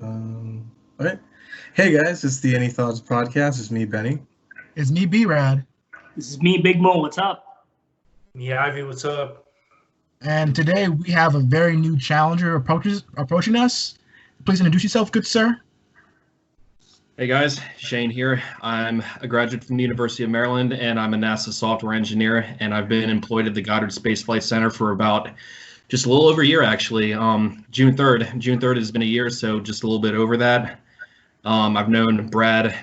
All right. Hey guys, it's the Any Thoughts podcast. It's me, Benny. It's me, B-Rad. This is me, Big Mo. What's up? Yeah, Ivy, what's up? And today we have a very new challenger approaching us. Please introduce yourself, good sir. Hey guys, Shane here. I'm a graduate from the University of Maryland and I'm a NASA software engineer, and I've been employed at the Goddard Space Flight Center for about just a little over a year actually. June 3rd has been a year, so just a little bit over that. I've known Brad,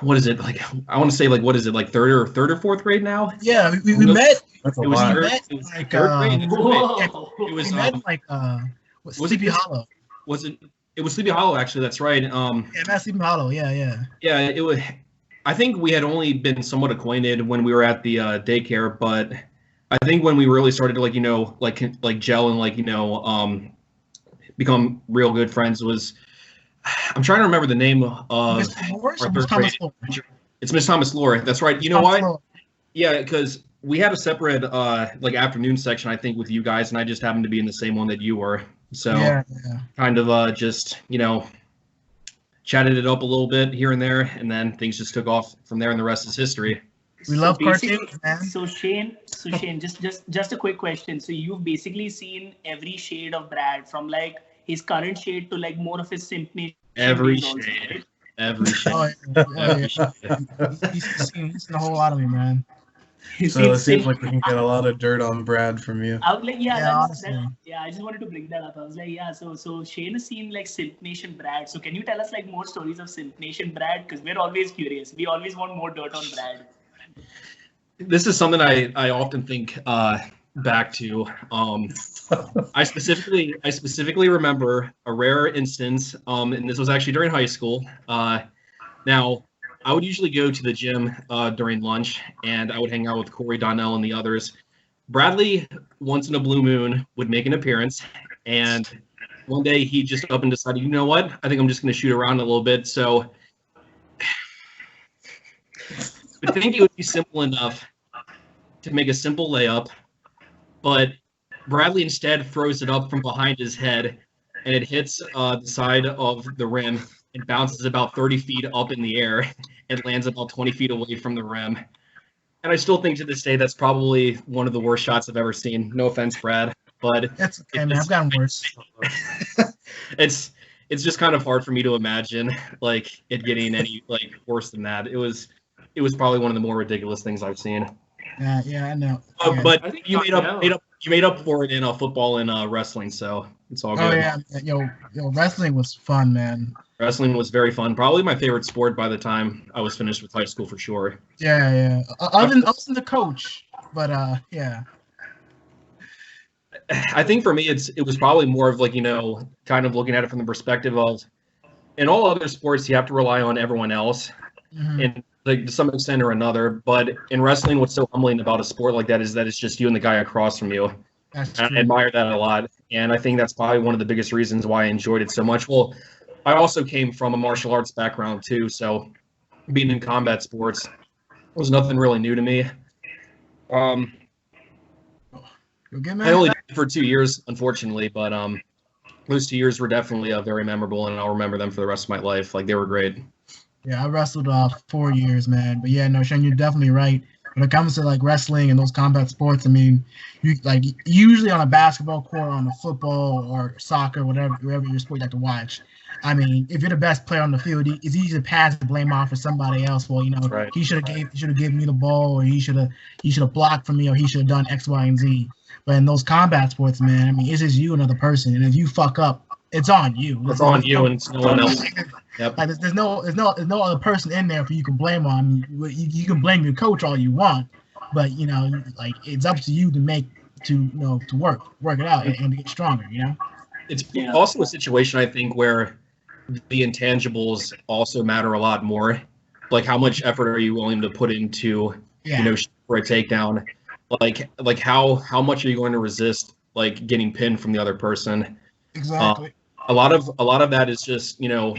what is it, like, I want to say, like, what is it, like third or fourth grade now? Yeah, we met. That's a It was lot. third, met, it was like, third grade. Whoa. It was We met like Sleepy it- Hollow. was it was Sleepy Hollow actually, that's right. Yeah, Matt Sleepy Hollow. Yeah. Yeah, it was. I think we had only been somewhat acquainted when we were at the daycare, but I think when we really started to like gel and become real good friends was, I'm trying to remember the name of Mr. Morris our or Miss third Thomas grade Lord? teacher. It's Miss Thomas Lore. That's right. You know Thomas why? Lord. Yeah, because we had a separate like afternoon section, I think, with you guys, and I just happened to be in the same one that you were. So Yeah. kind of just chatted it up a little bit here and there, and then things just took off from there, and the rest is history. We love basically- cartoons, man. So Shane, just a quick question. So you've basically seen every shade of Brad, from like his current shade to like more of his simp nation Every days also, shade. right? Every shade. Oh, yeah. Every shade. He's seen a whole lot of me, man. He's So seen it seems simp- like we can get a lot of dirt on Brad from you. I was like, Yeah, honestly. I just wanted to bring that up. I was like, yeah, so Shane has seen like Simp Nation Brad. So can you tell us like more stories of Simp Nation Brad? Because we're always curious. We always want more dirt on Brad. This is something I often think back to. I specifically remember a rare instance, and this was actually during high school. Now, I would usually go to the gym during lunch, and I would hang out with Corey, Donnell, and the others. Bradley, once in a blue moon, would make an appearance, and one day he just up and decided, you know what? I think I'm just going to shoot around a little bit. So I think it would be simple enough to make a simple layup, but Bradley instead throws it up from behind his head, and it hits the side of the rim and bounces about 30 feet up in the air and lands about 20 feet away from the rim. And I still think to this day that's probably one of the worst shots I've ever seen. No offense, Brad, but That's okay, man. I've gotten worse. it's just kind of hard for me to imagine like it getting any like worse than that. It was probably one of the more ridiculous things I've seen. Yeah, I know. Oh, Yeah. but I think you Donnell- made up for it in football and wrestling, so it's all good. Oh yeah, yo, wrestling was fun, man. Wrestling was very fun. Probably my favorite sport by the time I was finished with high school for sure. Yeah. Other than the coach, but yeah. I think for me it was probably more of like, kind of looking at it from the perspective of, in all other sports you have to rely on everyone else Mhm. and like to some extent or another, but in wrestling what's so humbling about a sport like that is that it's just you and the guy across from you. That's I true. admire that a lot, and I think that's probably one of the biggest reasons why I enjoyed it so much. Well, I also came from a martial arts background too, so being in combat sports was nothing really new to me. You good, I man? only did it for 2 years, unfortunately, but those 2 years were definitely very memorable, and I'll remember them for the rest of my life. Like, they were great. Yeah, I wrestled 4 years, man. But yeah, no, Shane, you're definitely right. When it comes to like wrestling and those combat sports, I mean, you like usually on a basketball court, on a football or soccer, wherever your sport you like to watch. I mean, if you're the best player on the field, it's easy to pass the blame off for somebody else. Well, Right. he should have given me the ball, or he should have blocked for me, or he should have done X, Y, and Z. But in those combat sports, man, I mean, it's just you, another person, and if you fuck up, it's on you. It's on you, and it's no one else. Yep. Like there's no other person in there for you can blame on. I mean, you can blame your coach all you want, but like it's up to you to work it out and to get stronger. It's Yeah. also a situation, I think, where the intangibles also matter a lot more. Like, how much effort are you willing to put into, Yeah. for a takedown? Like how much are you going to resist, like, getting pinned from the other person? Exactly. A lot of that is just, Mental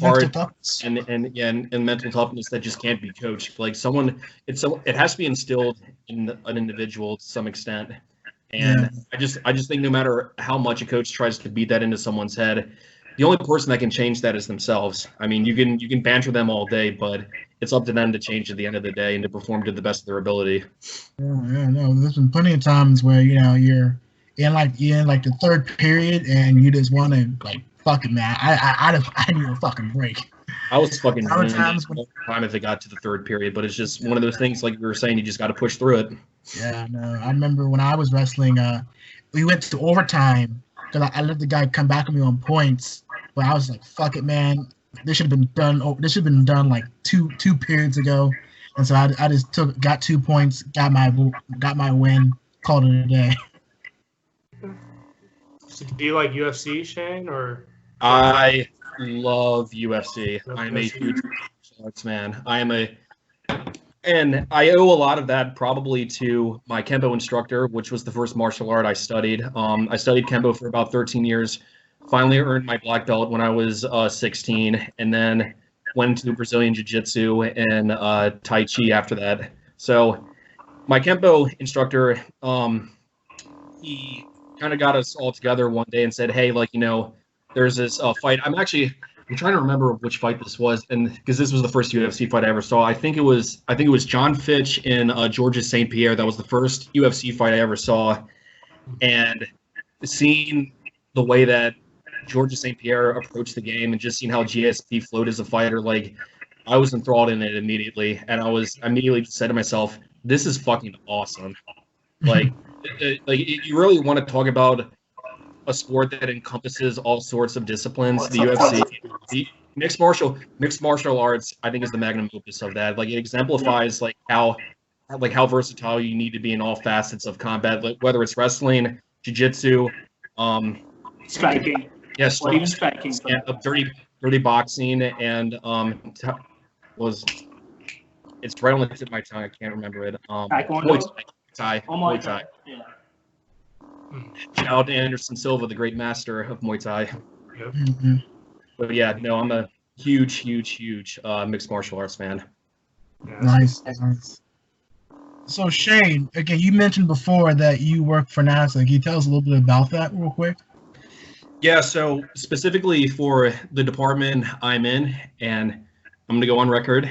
hard toughness. and mental toughness that just can't be coached. Like, it has to be instilled in an individual to some extent. And Yeah. I just think no matter how much a coach tries to beat that into someone's head, the only person that can change that is themselves. I mean, you can banter them all day, but it's up to them to change at the end of the day and to perform to the best of their ability. Yeah, no, there's been plenty of times where you're in like the third period and you just want to like fuck it, man. I need a fucking break. I was fucking Other ruined times all the time if it got to the third period, but it's just one of those things, like you were saying, you just got to push through it. Yeah, no, I remember when I was wrestling, we went to overtime because I let the guy come back at me on points, but I was like, fuck it, man. This should have been done. This should have been done like two periods ago, and so I just got 2 points, got my win, called it a day. So do you like UFC, Shane, or? I love UFC. Love I'm a UFC. huge martial arts man. And I owe a lot of that probably to my Kempo instructor, which was the first martial art I studied. I studied Kempo for about 13 years. Finally earned my black belt when I was 16, and then went to Brazilian Jiu-Jitsu and Tai Chi after that. So my Kempo instructor, he kind of got us all together one day and said, hey, like, you know, there's this fight. I'm trying to remember which fight this was, and because this was the first UFC fight I ever saw. I think it was John Fitch and Georges St. Pierre. That was the first UFC fight I ever saw, and seeing the way that Georges St. Pierre approached the game and just seeing how GSP flowed as a fighter, like I was enthralled in it immediately, and I was immediately just said to myself, "This is fucking awesome!" Like, you really want to talk about a sport that encompasses all sorts of disciplines. The UFC, the mixed martial arts, I think, is the magnum opus of that. Like, it exemplifies like how versatile you need to be in all facets of combat, like whether it's wrestling, jiu-jitsu, Striking. yes, Or even striking. yeah, dirty boxing, and it's right on the tip of my tongue. I can't remember it. Taekwondo? Muay Thai. Oh, Muay Thai. Yeah. Shout out to Anderson Silva, the great master of Muay Thai. Mhm. But yeah, no, I'm a huge mixed martial arts fan. Yeah, Nice. So Shane, again, you mentioned before that you work for NASA. Can you tell us a little bit about that real quick? Yeah, so specifically for the department I'm in, and I'm going to go on record.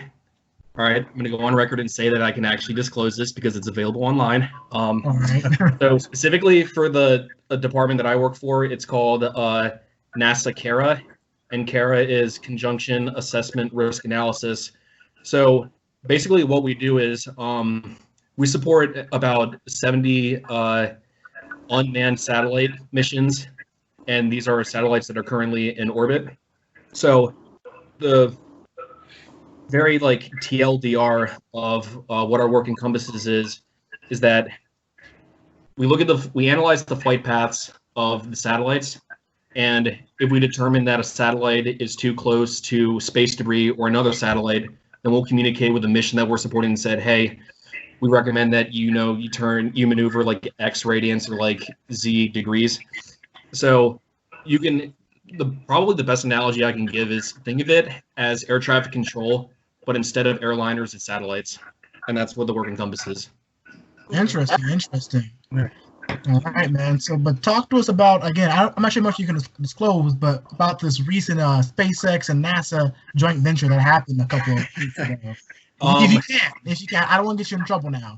All right, I'm going to go on record and say that I can actually disclose this because it's available online. All right. So specifically for the department that I work for, it's called NASA CARA, and CARA is Conjunction Assessment Risk Analysis. So basically what we do is we support about 70 unmanned satellite missions, and these are satellites that are currently in orbit. So the very like TLDR of what our work encompasses is that we analyze the flight paths of the satellites, and if we determine that a satellite is too close to space debris or another satellite, then we'll communicate with the mission that we're supporting and said, hey, we recommend that you maneuver like X radians or like Z degrees. So probably the best analogy I can give is think of it as air traffic control, but instead of airliners, it's satellites, and that's what the work encompasses. Interesting. All right, man. So, but talk to us about, again, I'm not sure much you can disclose, but about this recent SpaceX and NASA joint venture that happened a couple of weeks ago. If you can, I don't want to get you in trouble now.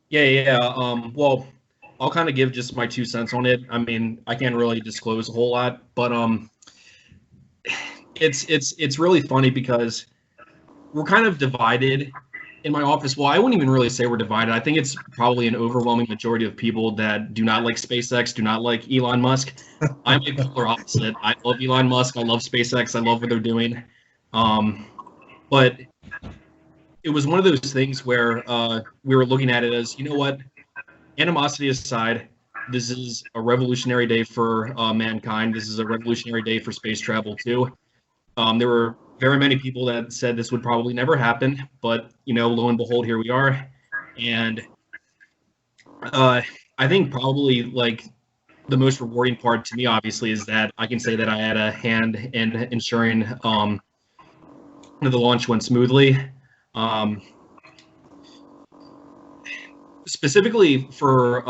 Yeah. Well, I'll kind of give just my 2 cents on it. I mean, I can't really disclose a whole lot, but it's really funny because we're kind of divided in my office. Well, I wouldn't even really say we're divided. I think it's probably an overwhelming majority of people that do not like SpaceX, do not like Elon Musk. I'm a polar opposite. I love Elon Musk. I love SpaceX. I love what they're doing. But it was one of those things where we were looking at it as, you know what, animosity aside, this is a revolutionary day for mankind. This is a revolutionary day for space travel too. There were very many people that said this would probably never happen, but lo and behold, here we are. And I think probably like the most rewarding part to me, obviously, is that I can say that I had a hand in ensuring the launch went smoothly. specifically for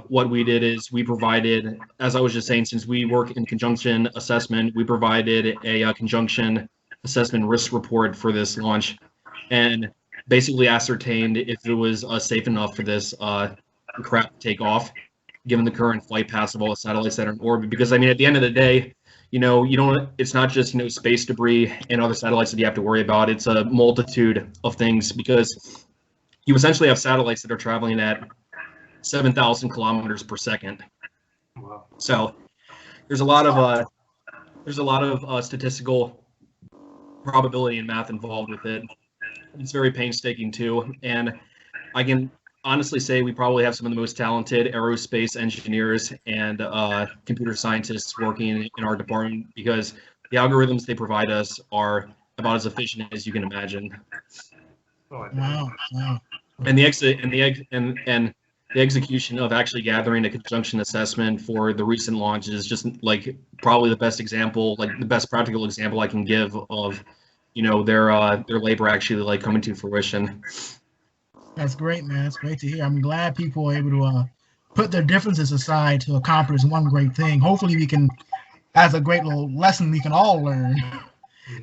what we did is we provided, as I was just saying, since we work in conjunction assessment, we provided a conjunction assessment risk report for this launch, and basically ascertained if it was safe enough for this craft to take off, given the current flight paths of all the satellites that are in orbit. Because I mean, at the end of the day, you don't. It's not just space debris and other satellites that you have to worry about. It's a multitude of things, because you essentially have satellites that are traveling at 7,000 kilometers per second. Wow. So there's a lot of statistical probability and math involved with it. It's very painstaking too, and I can honestly say we probably have some of the most talented aerospace engineers and computer scientists working in our department, because the algorithms they provide us are about as efficient as you can imagine. Oh, I bet. Wow. And the execution of actually gathering a conjunction assessment for the recent launch is just like probably the best example, like the best practical example I can give of their labor actually like coming to fruition. That's great, man. That's great to hear. I'm glad people are able to put their differences aside to accomplish one great thing. Hopefully we can, as a great little lesson we can all learn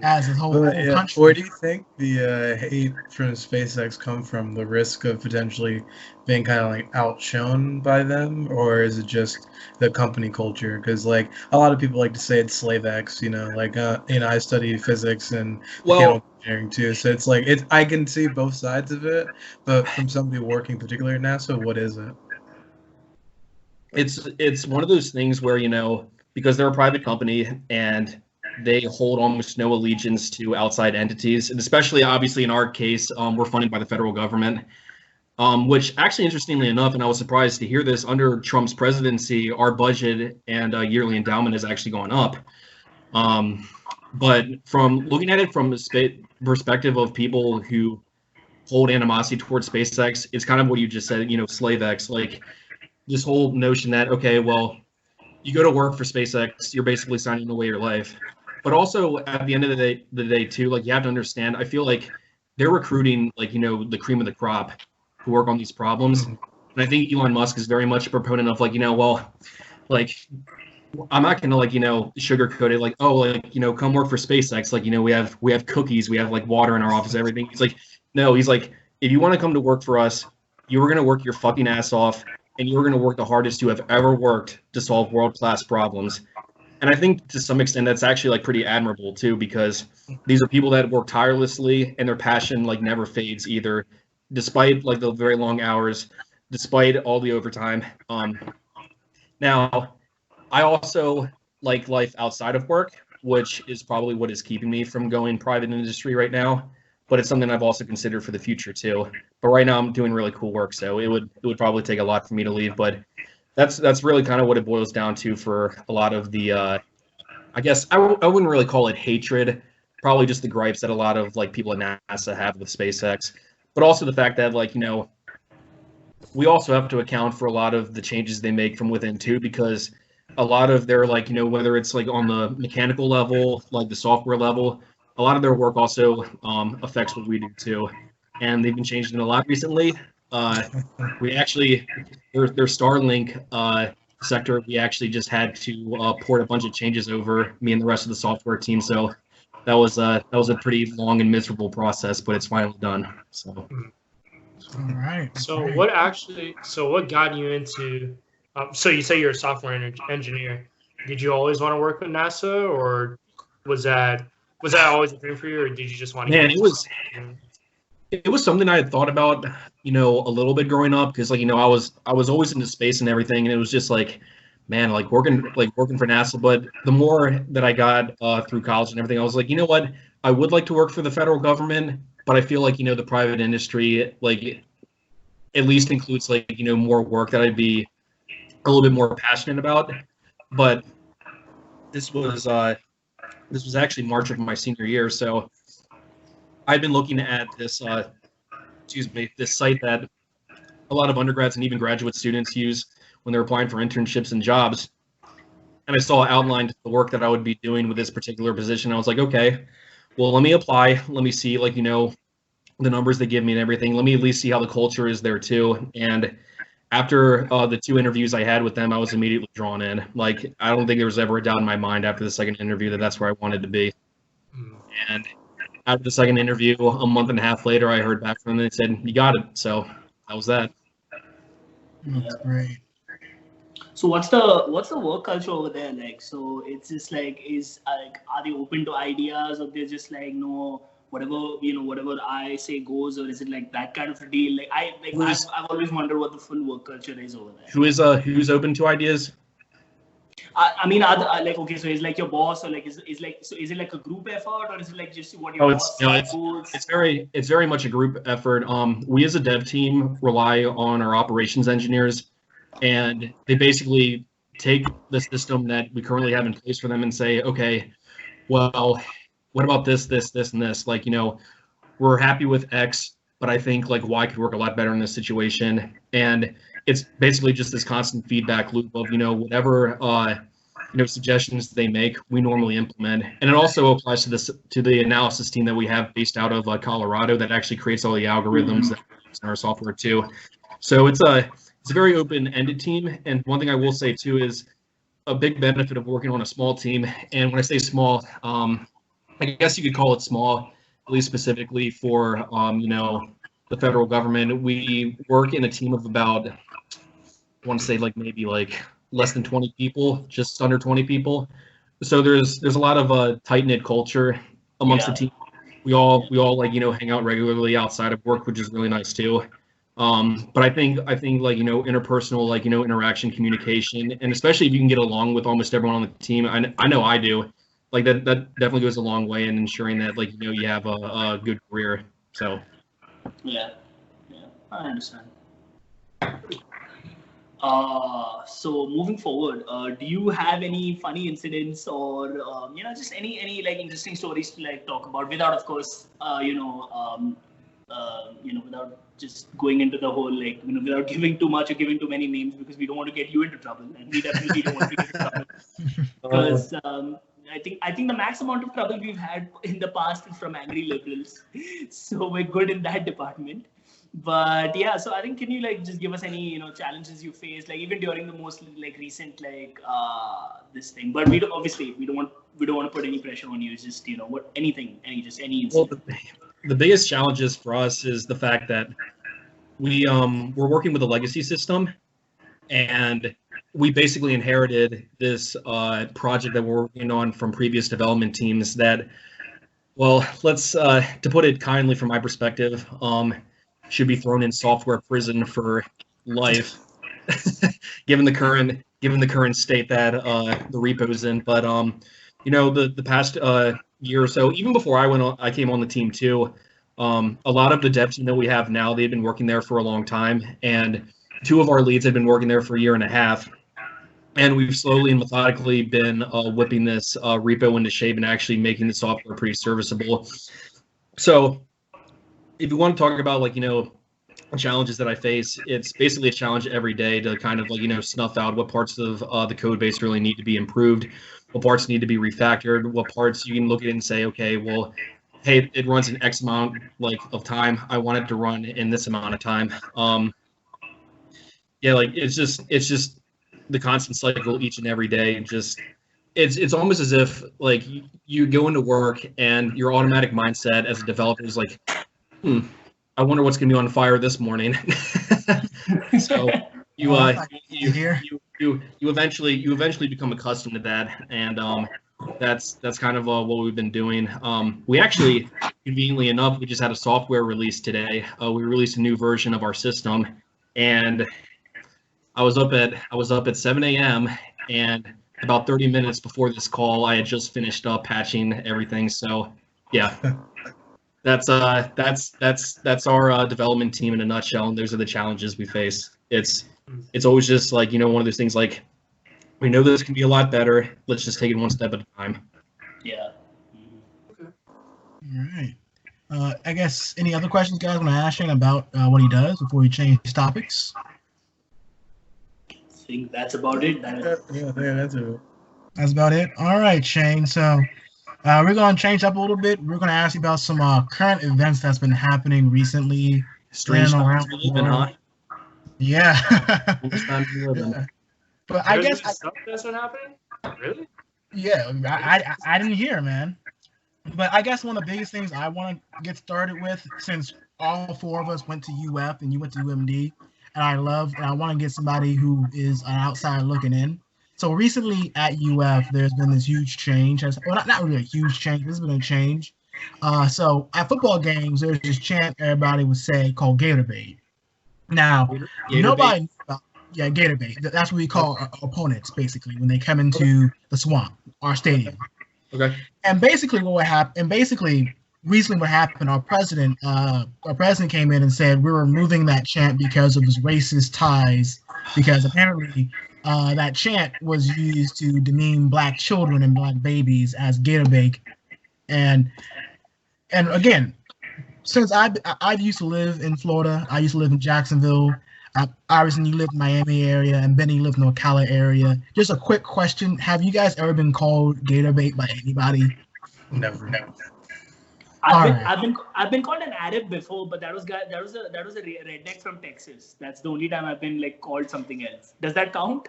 as a whole country. Where do you think the hate from SpaceX come from? The risk of potentially being kind of like outshone by them, or is it just the company culture? Because like a lot of people like to say it's SlaveX, I study physics and mechanical engineering too, so it's like I can see both sides of it, but from somebody working particularly at NASA, what is it? It's one of those things where because they're a private company and they hold almost no allegiance to outside entities, and especially obviously in our case, we're funded by the federal government, which actually, interestingly enough, and I was surprised to hear this, under Trump's presidency, our budget and yearly endowment has actually gone up. But from looking at it from the perspective of people who hold animosity towards SpaceX, it's kind of what you just said, SlaveX, like this whole notion that, okay, well, you go to work for SpaceX, you're basically signing away your life. But also at the end of the day too, like you have to understand, I feel like they're recruiting the cream of the crop who work on these problems. And I think Elon Musk is very much a proponent of I'm not gonna sugarcoat it, come work for SpaceX. We have cookies, we have water in our office, everything. He's like, no, he's like, if you want to come to work for us, you are gonna work your fucking ass off, and you're gonna work the hardest you have ever worked to solve world-class problems. And I think to some extent that's actually pretty admirable too, because these are people that work tirelessly and their passion never fades either, despite the very long hours, despite all the overtime. Now, I also like life outside of work, which is probably what is keeping me from going private industry right now. But it's something I've also considered for the future too. But right now I'm doing really cool work, so it would probably take a lot for me to leave. But that's really kind of what it boils down to for a lot of the, I guess I wouldn't really call it hatred, probably just the gripes that a lot of people at NASA have with SpaceX, but also the fact that we also have to account for a lot of the changes they make from within too, because a lot of their whether it's on the mechanical level, the software level, a lot of their work also affects what we do too, and they've been changing a lot recently. We actually, their Starlink sector, we actually just had to port a bunch of changes over, me and the rest of the software team. So that was a pretty long and miserable process, but it's finally done. So. All right. So what got you into? So you say you're a software engineer. Did you always want to work with NASA, or was that always a dream for you, or did you just want to? Man, it was something I had thought about, a little bit growing up, because I was always into space and everything, and it was just man, working for NASA. But the more that I got through college and everything, I was like, you know what, I would like to work for the federal government, but I feel like the private industry at least includes more work that I'd be a little bit more passionate about. But this was actually March of my senior year, so I've been looking at this this site that a lot of undergrads and even graduate students use when they're applying for internships and jobs. And I saw outlined the work that I would be doing with this particular position. I was like, okay, well, let me apply. Let me see, the numbers they give me and everything. Let me at least see how the culture is there too. And after the 2 interviews I had with them, I was immediately drawn in. Like, I don't think there was ever a doubt in my mind after the second interview that that's where I wanted to be. And after the second interview, a month and a half later, I heard back from them and they said, "You got it." So that was that. That's great. So what's the work culture over there like? So it's just like, are they open to ideas, or they're just like, no, whatever I say goes, or is it like that kind of a deal? Like I've always wondered what the full work culture is over there. Who's open to ideas? I mean, like, okay, so is like your boss, or like is it like a group effort, or is it like just what your boss goals? It's very much a group effort. We as a dev team rely on our operations engineers, and they basically take the system that we currently have in place for them and say, okay, well, what about this, and this? Like, we're happy with X, but I think like Y could work a lot better in this situation. And it's basically just this constant feedback loop of, whatever, suggestions they make, we normally implement. And it also applies to the analysis team that we have based out of Colorado that actually creates all the algorithms that in our software too. So it's a very open-ended team. And one thing I will say too is a big benefit of working on a small team. And when I say small, I guess you could call it small, at least specifically for, the federal government. We work in a team of about, I want to say like maybe like less than 20 people, just under 20 people. So there's a lot of tight-knit culture amongst the team. We all like, hang out regularly outside of work, which is really nice too. But I think like, interpersonal, like, interaction, communication, and especially if you can get along with almost everyone on the team, I know I do. Like that definitely goes a long way in ensuring that, like, you have a good career. So. Yeah, I understand. So moving forward, do you have any funny incidents or just any like interesting stories to like talk about without, of course, without just going into the whole like without giving too much or giving too many names, because we don't want to get you into trouble, and we definitely don't want to get into trouble because I think the max amount of trouble we've had in the past is from angry liberals, so we're good in that department. But yeah, so I think, can you like just give us any challenges you faced, like even during the most like recent like this thing? But we don't want to put any pressure on you. It's just any incident. Well, the biggest challenges for us is the fact that we're working with a legacy system, and we basically inherited this project that we're working on from previous development teams that, well, let's to put it kindly from my perspective, should be thrown in software prison for life, given the current state that the repo's in. But the past year or so, even before I came on the team too, a lot of the dev team that we have now, they've been working there for a long time, and 2 of our leads have been working there for a year and a half. And we've slowly and methodically been whipping this repo into shape and actually making the software pretty serviceable. So if you want to talk about like, challenges that I face, it's basically a challenge every day to kind of like, snuff out what parts of the code base really need to be improved, what parts need to be refactored, what parts you can look at it and say, okay, well, hey, it runs an X amount like of time. I want it to run in this amount of time. Like it's just the constant cycle each and every day. Just it's almost as if like you go into work and your automatic mindset as a developer is like, I wonder what's going to be on fire this morning. So you eventually become accustomed to that, and that's kind of what we've been doing. We actually, conveniently enough, we just had a software release today. We released a new version of our system, and I was up at 7 a.m. and about 30 minutes before this call, I had just finished up patching everything. So yeah. That's our development team in a nutshell, and those are the challenges we face. It's always just like, one of those things like, we know this can be a lot better. Let's just take it one step at a time. Yeah. Okay. All right. I guess any other questions guys want to ask Shane about what he does before we change topics? I think that's about it. Yeah, that's it. That's about it. All right, Shane. So We're gonna change up a little bit. We're gonna ask you about some current events that's been happening recently. Strange and times around we the live in, huh? world. Yeah. Strange times we live in. Yeah. But I There's guess been stuff that's been happening. Really? yeah, I didn't hear, man. But I guess one of the biggest things I want to get started with, since all four of us went to UF and you went to UMD, and I want to get somebody who is an outsider looking in. So recently at UF, there's been this huge change. Well, not really a huge change. There's been a change. So at football games, there's this chant everybody would say called Gator Bait. Now, Gator nobody bait? knew about, yeah, Gator Bait. That's what we call our opponents, basically, when they come into the swamp, our stadium. Okay. And basically what happened, recently what happened, our president came in and said we're removing that chant because of his racist ties, because apparently that chant was used to demean black children and black babies as gator bait. And again, since I used to live in Florida, I used to live in Jacksonville. Obviously, you live in Miami area, and Benny lived in the Ocala area. Just a quick question: have you guys ever been called gator bait by anybody? Never. I've been called an Arab before, but that was a redneck from Texas. That's the only time I've been like called something else. Does that count?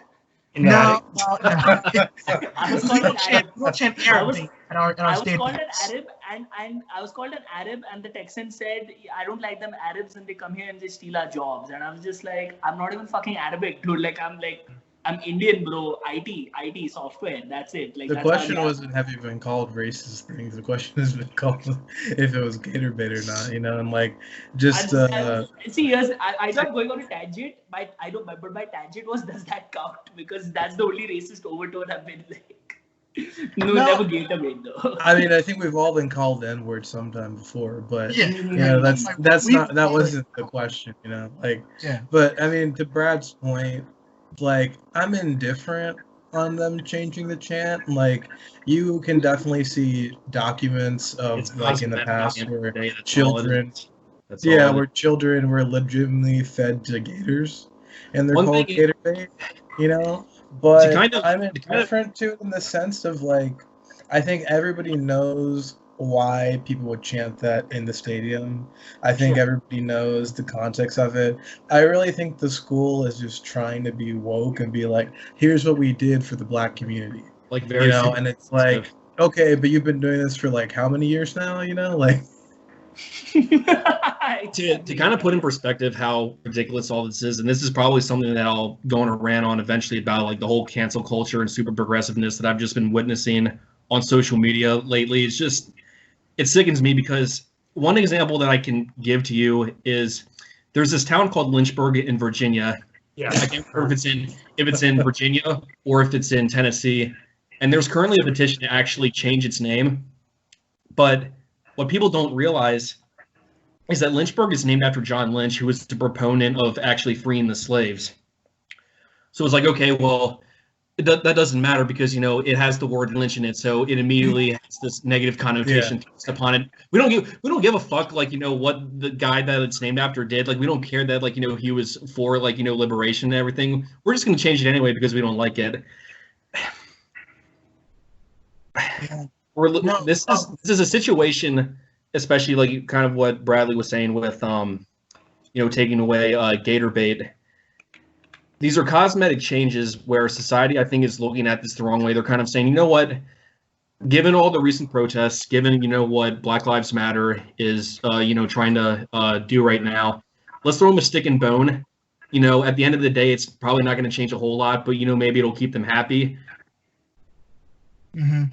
No. I was called an Arab. We'll chant Arab bait at our I was stadium. called an Arab, and I was called an Arab, and the Texan said, "I don't like them Arabs, and they come here and they steal our jobs." And I was just like, "I'm not even fucking Arabic, dude. I'm Indian, bro. IT, software. That's it." Like The that's how question they are. wasn't have you been called racist things. The question has been called if it was gator bait or not. And like just See, here's I thought going on a tangent, but my tangent was, does that count? Because that's the only racist overtone I've been like. No, never gator bait though. I mean, I think we've all been called the N-word sometime before, but Yeah. that wasn't the question. Like, Yeah. but I mean, to Brad's point, like, I'm indifferent on them changing the chant. Like, you can definitely see documents of It's like in the cosmetic past at the end of where the day, that's all it children, is. That's all yeah, it where is. children were legitimately fed to gators, and they're One called thing- gator bait. But kind of- I'm to kind of- indifferent to it in the sense of like, I think everybody knows why people would chant that in the stadium. I think Sure. everybody knows the context of it. I really think the school is just trying to be woke and be like, here's what we did for the black community. Like very And it's like, sensitive. okay, but you've been doing this for like how many years now? Like, to kind of put in perspective how ridiculous all this is, and this is probably something that I'll go on a rant on eventually about like the whole cancel culture and super progressiveness that I've just been witnessing on social media lately. It sickens me because one example that I can give to you is there's this town called Lynchburg in Virginia. Yeah. I can't remember if it's in Virginia or if it's in Tennessee. And there's currently a petition to actually change its name. But what people don't realize is that Lynchburg is named after John Lynch, who was the proponent of actually freeing the slaves. So it's like, okay, well, that doesn't matter because, it has the word lynch in it. So it immediately has this negative connotation upon it. We don't give a fuck, like, what the guy that it's named after did. Like, we don't care that, like, he was for, like, liberation and everything. We're just going to change it anyway because we don't like it. This is a situation, especially like kind of what Bradley was saying with taking away gator bait. These are cosmetic changes where society, I think, is looking at this the wrong way. They're kind of saying, you know what, given all the recent protests, given what Black Lives Matter is trying to do right now, let's throw them a stick and bone. At the end of the day, it's probably not going to change a whole lot, but maybe it'll keep them happy. Mm-hmm.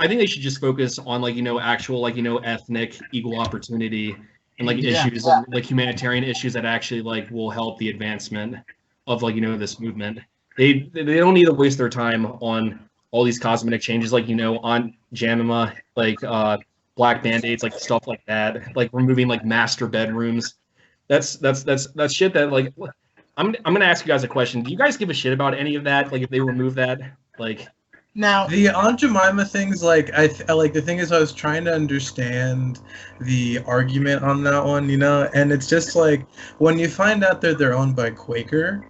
I think they should just focus on actual ethnic equal opportunity and issues like humanitarian issues that actually will help the advancement of this movement. They don't need to waste their time on all these cosmetic changes on Jamima, black band-aids, stuff like that, removing master bedrooms. That's shit that I'm gonna ask you guys a question. Do you guys give a shit about any of that? If they remove that, Now the Aunt Jemima things, the thing is, I was trying to understand the argument on that one, and it's just when you find out that they're owned by Quaker,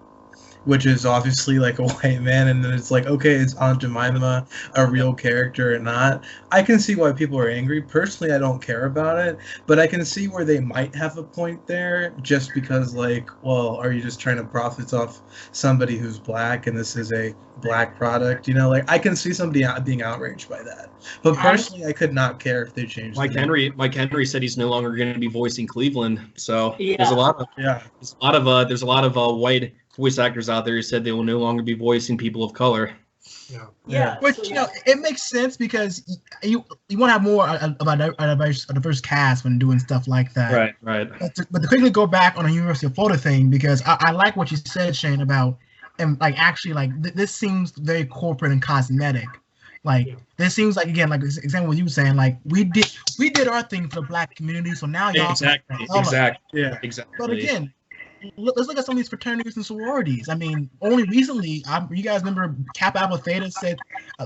which is obviously like a white man, and then it's like, okay, is Aunt Jemima a real character or not? I can see why people are angry. Personally, I don't care about it, but I can see where they might have a point there, just because, like, well, are you just trying to profit off somebody who's black and this is a black product? You know, like, I can see somebody being outraged by that. But personally, I could not care if they changed Mike the name. Henry said he's no longer going to be voicing Cleveland. So Yeah. there's a lot of Yeah. white voice actors out there who said they will no longer be voicing people of color. Yeah. Which, so you know, it makes sense because you want to have more of a diverse cast when doing stuff like that. Right. But to quickly go back on the University of Florida thing, because I like what you said, Shane, about, and like, actually, like, this seems very corporate and cosmetic. Like, this seems like, again, like example what you were saying, like, we did our thing for the black community, so now y'all Exactly. Yeah. Exactly. But again, let's look at some of these fraternities and sororities. I mean, only recently, you guys remember Kappa Alpha Theta said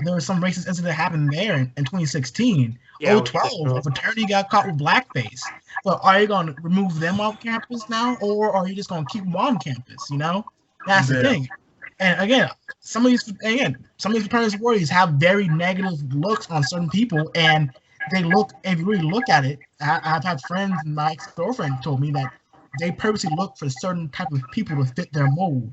there was some racist incident that happened there in 2016. Yeah, 012, a fraternity got caught with blackface. But are you going to remove them off campus now, or are you just going to keep them on campus? You know, that's the Yeah. thing. And again, some of these fraternities and sororities have very negative looks on certain people, and they look. If you really look at it, I've had friends. My ex-girlfriend told me that they purposely look for certain type of people to fit their mold.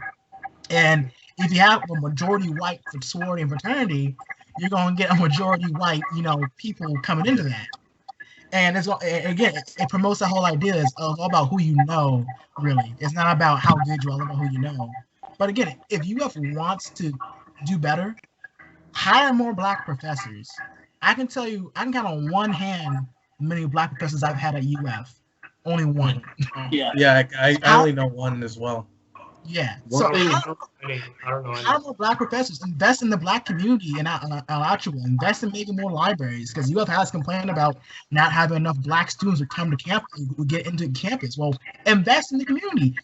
And if you have a majority white sorority and fraternity, you're going to get a majority white, you know, people coming into that. And it's, again, it promotes the whole idea of all about who you know, really. It's not about how good you are, about who you know. But again, if UF wants to do better, hire more black professors. I can tell you, I can count on one hand how many black professors I've had at UF. Only one. Yeah. Yeah, I only know one as well. Yeah. One So thing- I don't know. hire more black professors. Invest in the black community in Alachua. Invest in making more libraries, because UF has complained about not having enough black students who come to campus, who get into campus. Well, invest in the community.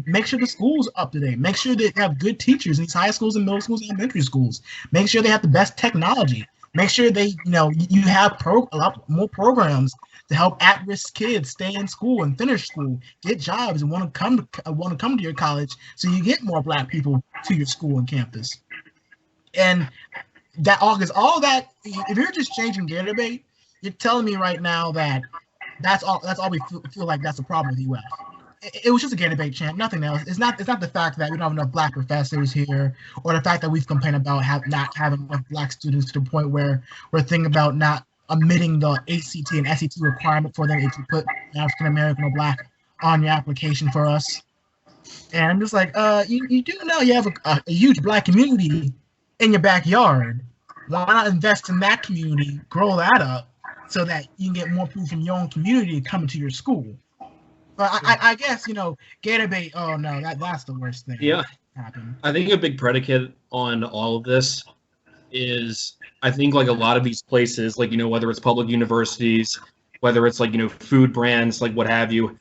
Make sure the schools are up to date. Make sure they have good teachers in these high schools and middle schools and elementary schools. Make sure they have the best technology. Make sure they, you know, you have a lot more programs to help at-risk kids stay in school and finish school, get jobs, and want to come to your college, so you get more black people to your school and campus. And that all that, if you're just changing their debate, you're telling me right now that that's all we feel like that's a problem with UF. It was just a gay debate, champ, nothing else. It's not the fact that we don't have enough black professors here, or the fact that we've complained about not having enough black students to the point where we're thinking about not omitting the ACT and SAT requirement for them if you put African American or black on your application for us. And I'm just like, you do know you have a huge black community in your backyard. Why not invest in that community, grow that up, so that you can get more people from your own community coming to your school? But I guess, you know, gay debate, oh no, that's the worst thing. Yeah. Happen. I think a big predicate on all of this is, I think, like, a lot of these places, like, you know, whether it's public universities, whether it's, like, you know, food brands, like what have you,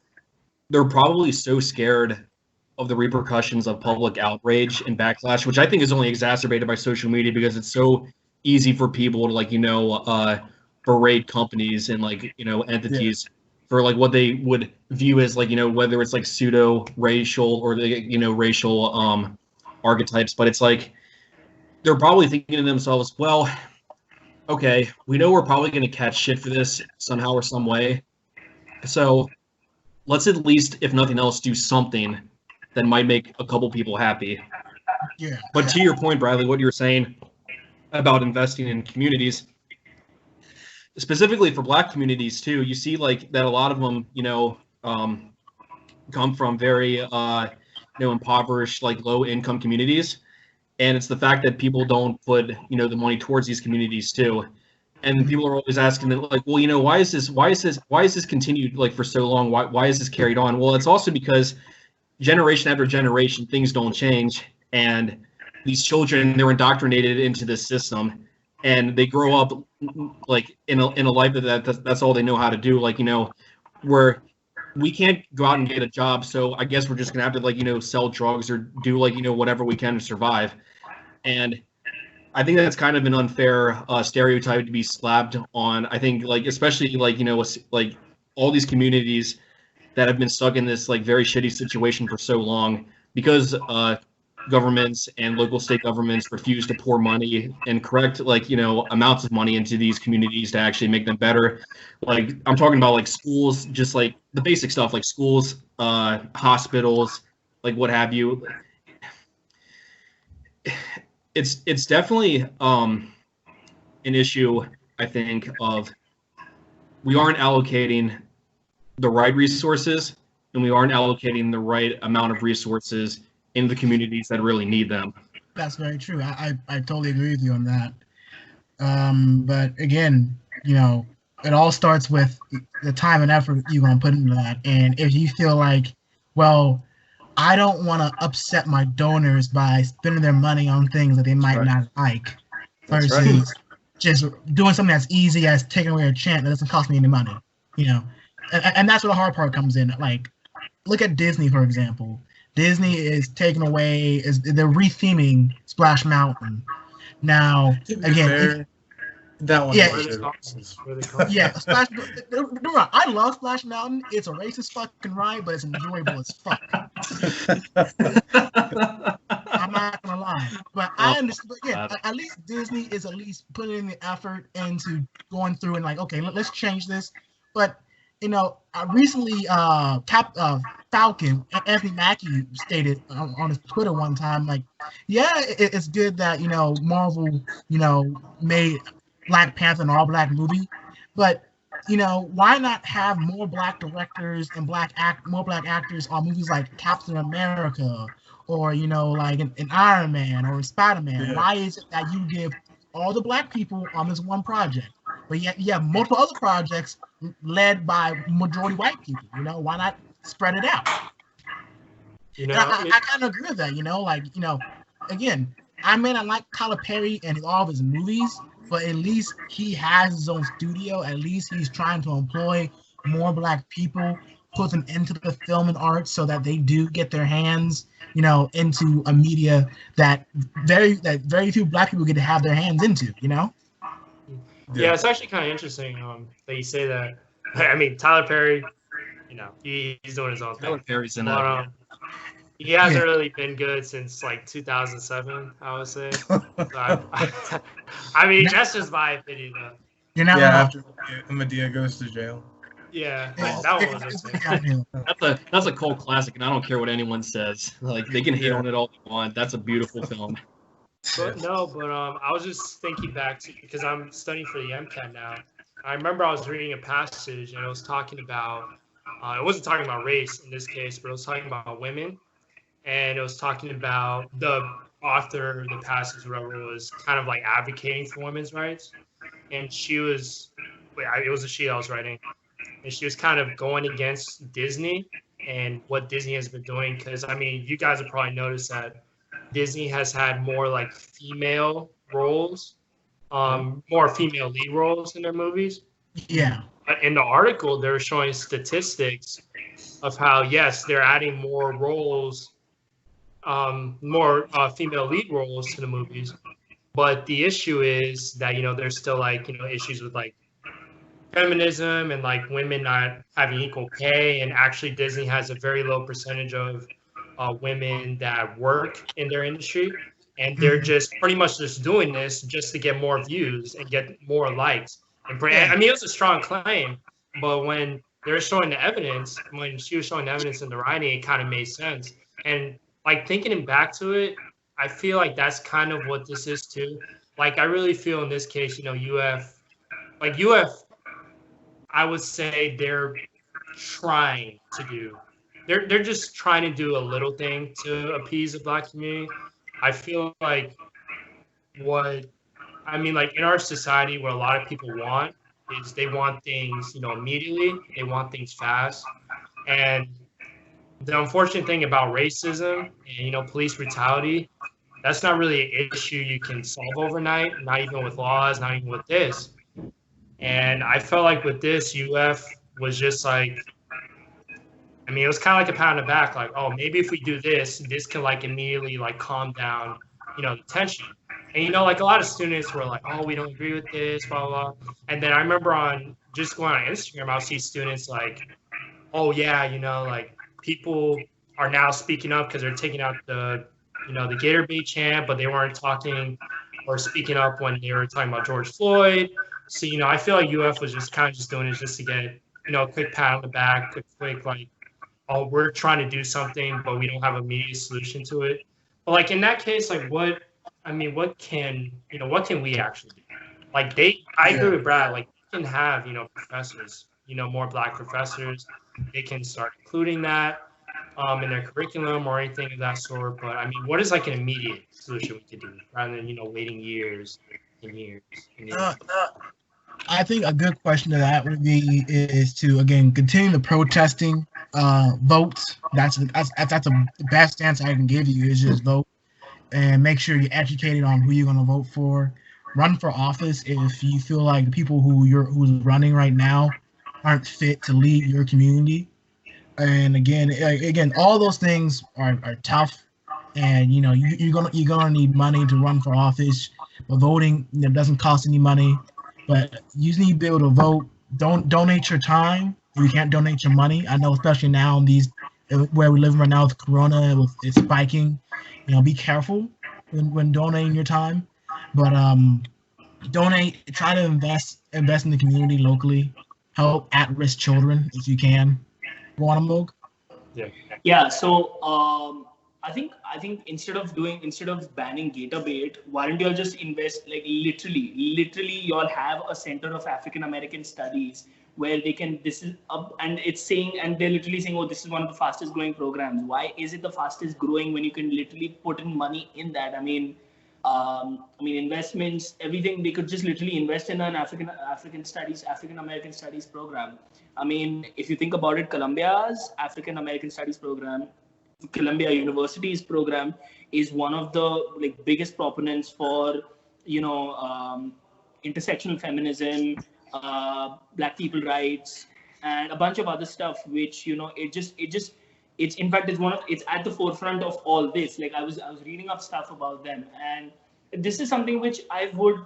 they're probably so scared of the repercussions of public outrage and backlash, which I think is only exacerbated by social media, because it's so easy for people to, like, you know, berate companies and, like, you know, entities for, like, what they would view as, like, you know, whether it's like pseudo racial or the, you know, racial archetypes. But it's like, they're probably thinking to themselves, well, okay, we know we're probably going to catch shit for this somehow or some way, so let's at least, if nothing else, do something that might make a couple people happy. Yeah. But to your point, Bradley, what you were saying about investing in communities, specifically for black communities too, you see, like, that a lot of them, you know, come from very, you know, impoverished, like, low income communities. And it's the fact that people don't put, you know, the money towards these communities too. And people are always asking, like, well, you know, why is this continued, like, for so long? Why is this carried on? Well, it's also because generation after generation, things don't change, and these children, they're indoctrinated into this system, and they grow up, like, in a life that's all they know how to do. Like, you know, where we can't go out and get a job, so I guess we're just gonna have to, like, you know, sell drugs or do, like, you know, whatever we can to survive. And I think that's kind of an unfair stereotype to be slapped on. I think, like, especially, like, you know, like, all these communities that have been stuck in this, like, very shitty situation for so long, because governments and local state governments refuse to pour money and correct amounts of money into these communities to actually make them better. Like I'm talking about like schools, just like the basic stuff like schools, hospitals, like what have you. It's definitely an issue, I think, of we aren't allocating the right resources and we aren't allocating the right amount of resources in the communities that really need them. That's very true. I totally agree with you on that. But again, it all starts with the time and effort you're going to put into that. And if you feel like, well, I don't want to upset my donors by spending their money on things that they might not like, versus just doing something that's easy as taking away a chant that doesn't cost me any money, and that's where the hard part comes in. Like, look at Disney, for example. Disney is taking away, they're retheming Splash Mountain. Now, again, that one. Yeah, Splash. I love Splash Mountain. It's a racist fucking ride, but it's enjoyable as fuck. I'm not gonna lie, but I understand. Again, at least Disney is at least putting in the effort into going through and like, okay, let's change this. But recently, Falcon, Anthony Mackie stated on his Twitter one time, like, yeah, it's good that Marvel, made Black Panther an all-black movie, but why not have more black directors and more black actors on movies like Captain America or like in Iron Man or Spider-Man? Yeah. Why is it that you give all the black people on this one project, but yet you have multiple other projects led by majority white people? Why not spread it out? I kind of agree with that. Again, I may not like Tyler Perry and all of his movies, but at least he has his own studio. At least he's trying to employ more black people, put them into the film and art so that they do get their hands, into a media that very few black people get to have their hands into, Yeah, it's actually kind of interesting that you say that. I mean, Tyler Perry, he's doing his own thing. Tyler Perry's in that. He hasn't really been good since like 2007, I would say. So I mean, that's just my opinion, though. You're not after Madea goes to jail. Yeah, that one was interesting. That's a cult classic, and I don't care what anyone says. Like, they can hate on it all they want. That's a beautiful film. But I was just thinking back to, because I'm studying for the MCAT now. I remember I was reading a passage, and it was talking about, it wasn't talking about race in this case, but it was talking about women. And it was talking about the author, the passage, whoever, was kind of like advocating for women's rights. And it was a she that was writing. And she was kind of going against Disney and what Disney has been doing. Because, I mean, you guys have probably noticed that Disney has had more like female roles, more female lead roles in their movies. Yeah. But in the article, they were showing statistics of how, yes, they're adding more roles, more female lead roles to the movies. But the issue is that, there's still like, issues with like feminism and like women not having equal pay. And actually Disney has a very low percentage of women that work in their industry. And they're just pretty much just doing this just to get more views and get more likes. And I mean, it was a strong claim, but when they're showing the evidence, when she was showing the evidence in the writing, it kind of made sense. And like thinking back to it, I feel like that's kind of what this is too. Like, I really feel in this case, UF, I would say they're trying to do. They're just trying to do a little thing to appease the Black community. I feel like in our society, what a lot of people want is they want things, immediately. They want things fast. And the unfortunate thing about racism and, police brutality, that's not really an issue you can solve overnight, not even with laws, not even with this. And I felt like with this, UF was just like, I mean, it was kind of like a pat on the back, like, oh, maybe if we do this, this can like immediately like calm down, the tension. And, like a lot of students were like, oh, we don't agree with this, blah, blah, blah. And then I remember just going on Instagram, I'll see students like, oh, yeah, like people are now speaking up because they're taking out the the Gator Bait chant, but they weren't talking or speaking up when they were talking about George Floyd. So, I feel like UF was just kind of just doing it just to get, a quick pat on the back, quick like, oh, we're trying to do something, but we don't have an immediate solution to it. But like in that case, like what can we actually do? Like I agree with Brad, like they can have, professors, more Black professors. They can start including that in their curriculum or anything of that sort. But I mean, what is like an immediate solution we could do rather than, waiting years and years and years? I think a good question to that would be is to, again, continue the protesting, vote. That's the best answer I can give you is just vote and make sure you're educated on who you're going to vote for. Run for office if you feel like the people who's running right now aren't fit to lead your community. And again, all those things are tough, and you're gonna need money to run for office. But voting doesn't cost any money. But you need to be able to vote. Don't donate your time if you can't donate your money. I know, especially now in where we live right now with Corona, it's spiking. Be careful when donating your time. But donate. Try to invest in the community locally. Help at-risk children if you can. Go on, Moog. Yeah. So I think instead of banning Gator Bait, why don't you all just invest, like literally you all have a Center of African American Studies where they can, this is up, and it's saying, and they're literally saying, oh, this is one of the fastest growing programs. Why is it the fastest growing when you can literally put in money in that? I mean investments, everything. They could just literally invest in an African American Studies program. I mean, if you think about it, Columbia's African American Studies program, Columbia University's program, is one of the biggest proponents for intersectional feminism, Black people rights, and a bunch of other stuff. Which it's in fact it's at the forefront of all this. Like I was reading up stuff about them, and this is something which I would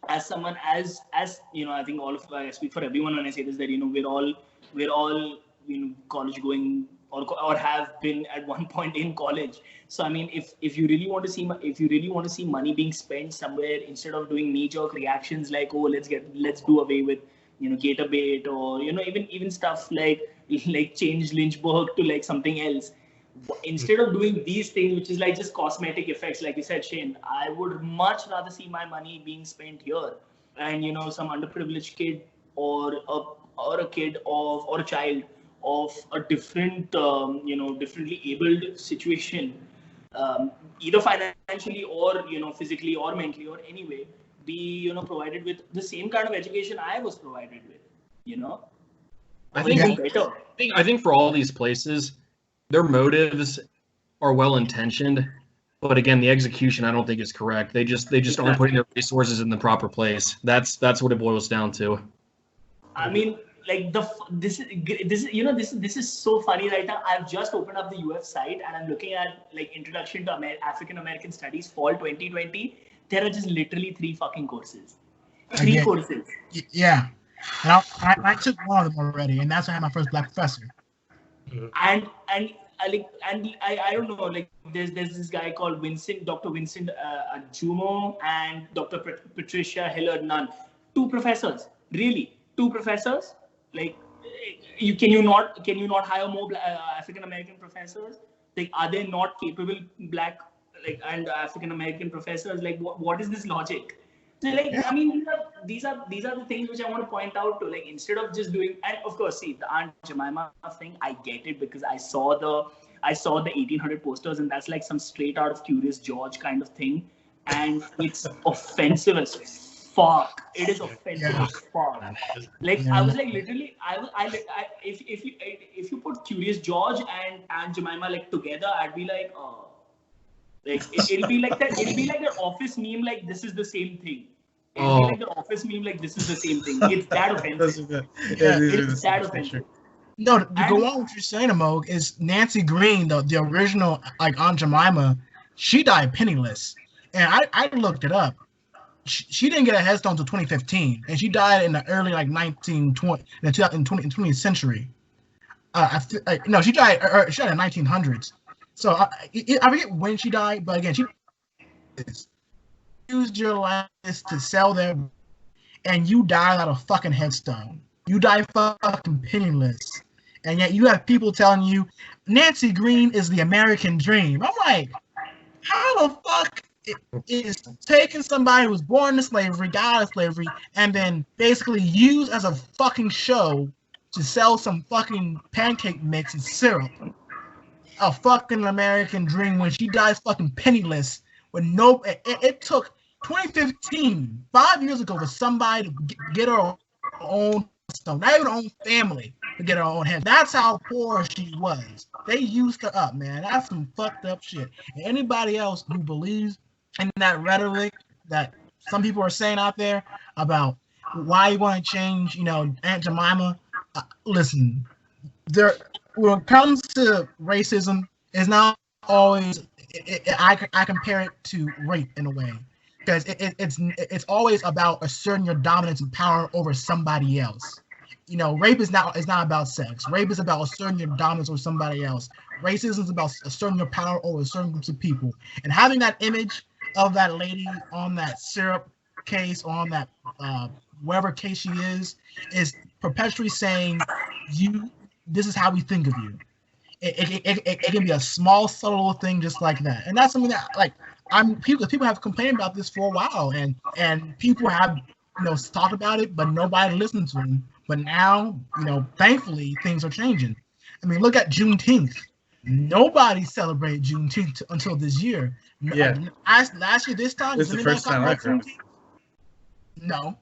as someone as I think I speak for everyone when I say this, that we're all college going or have been at one point in college. So I mean, if you really want to see money being spent somewhere, instead of doing knee-jerk reactions like, oh, let's do away with Gator Bait, or even stuff like change Lynchburg to something else. Instead of doing these things, which is just cosmetic effects, like you said, Shane, I would much rather see my money being spent here, and some underprivileged kid or a kid or a child of a different differently abled situation, either financially or physically or mentally or anyway, be provided with the same kind of education I was provided with. I think for all these places, their motives are well intentioned, but again, the execution I don't think is correct. They just aren't putting their resources in the proper place. That's what it boils down to. I mean, this is so funny right now. I've just opened up the UF site and I'm looking at Introduction to African American Studies Fall 2020. There are just literally 3 fucking courses. 3 courses. Yeah. And I took one of them already, and that's why I had my first Black professor. And I don't know, there's this guy called Dr. Vincent Jumo and Dr. Patricia Hillard Nunn. 2 professors, really, 2 professors. Can you not hire more African American professors? Are there not capable Black and African American professors? What is this logic? So I mean, these are the things which I want to point out to. Instead of just doing, and of course, see the Aunt Jemima thing, I get it because I saw the 1800 posters, and that's some straight out of Curious George kind of thing, and it's offensive as fuck. It is offensive as fuck. I was literally, if you put Curious George and Aunt Jemima together, I'd be oh. It'll be like that. It'll be like the Office meme. This is the same thing. It'll be like the Office meme. This is the same thing. It's that offensive. It's that offensive. No, to go on what you're saying, Amog, is Nancy Green, the original Aunt Jemima. She died penniless, and I looked it up. She didn't get a headstone until 2015, and she died in the early 1920 in the 20th century. No, she died in the 1900s. So I forget when she died, but again, she used your likeness to sell their, and you died out of fucking headstone. You die fucking penniless, and yet you have people telling you Nancy Green is the American dream. I'm like, how the fuck is taking somebody who was born into slavery, died out of slavery, and then basically used as a fucking show to sell some fucking pancake mix and syrup? A fucking American dream when she dies fucking penniless with no. It took 2015, 5 years ago, for somebody to get her own stuff, not even her own family, to get her own head. That's how poor she was. They used her up, man. That's some fucked up shit. And anybody else who believes in that rhetoric that some people are saying out there about why you want to change, Aunt Jemima, listen, when it comes to racism, it's not always. I compare it to rape in a way, because it's always about asserting your dominance and power over somebody else. Rape is not about sex. Rape is about asserting your dominance over somebody else. Racism is about asserting your power over certain groups of people. And having that image of that lady on that syrup case, or on that whatever case she is perpetually saying, this is how we think of you. It can be a small, subtle thing just like that, and that's something that people have complained about this for a while, and people have talked about it, but nobody listened to them. But now, thankfully, things are changing. I mean, look at Juneteenth. Nobody celebrated Juneteenth until this year. Yeah. Last year, this time, It's the first time I've heard. No.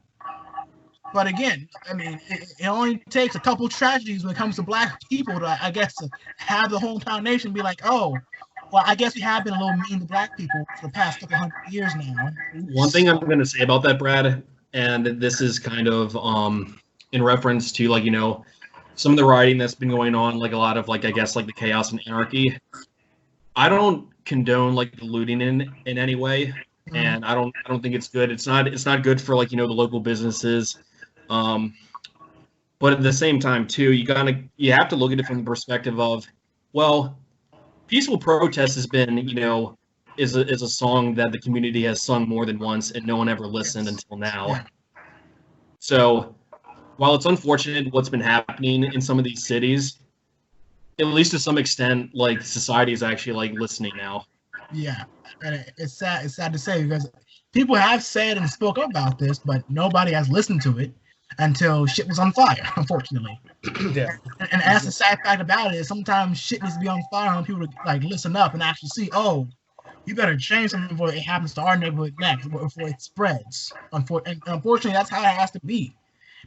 But again, I mean, it only takes a couple tragedies when it comes to Black people to, I guess, to have the whole entire nation be like, oh, well, I guess we have been a little mean to Black people for the past couple hundred years now. One thing I'm going to say about that, Brad, and this is kind of in reference to, some of the writing that's been going on, like a lot of, I guess, the chaos and anarchy. I don't condone, the looting in any way, and I don't think it's good. It's not good for, the local businesses. But at the same time, too, you have to look at it from the perspective of, well, peaceful protest has been, is a song that the community has sung more than once, and no one ever listened until now. Yeah. So while it's unfortunate what's been happening in some of these cities, at least to some extent, society is actually listening now. Yeah, and it's sad. It's sad to say, because people have said and spoke about this, but nobody has listened to it until shit was on fire, unfortunately. Yeah. And that's the sad fact about it, is sometimes shit needs to be on fire and people to listen up and actually see, oh, you better change something before it happens to our neighborhood next, before it spreads. And unfortunately, that's how it has to be.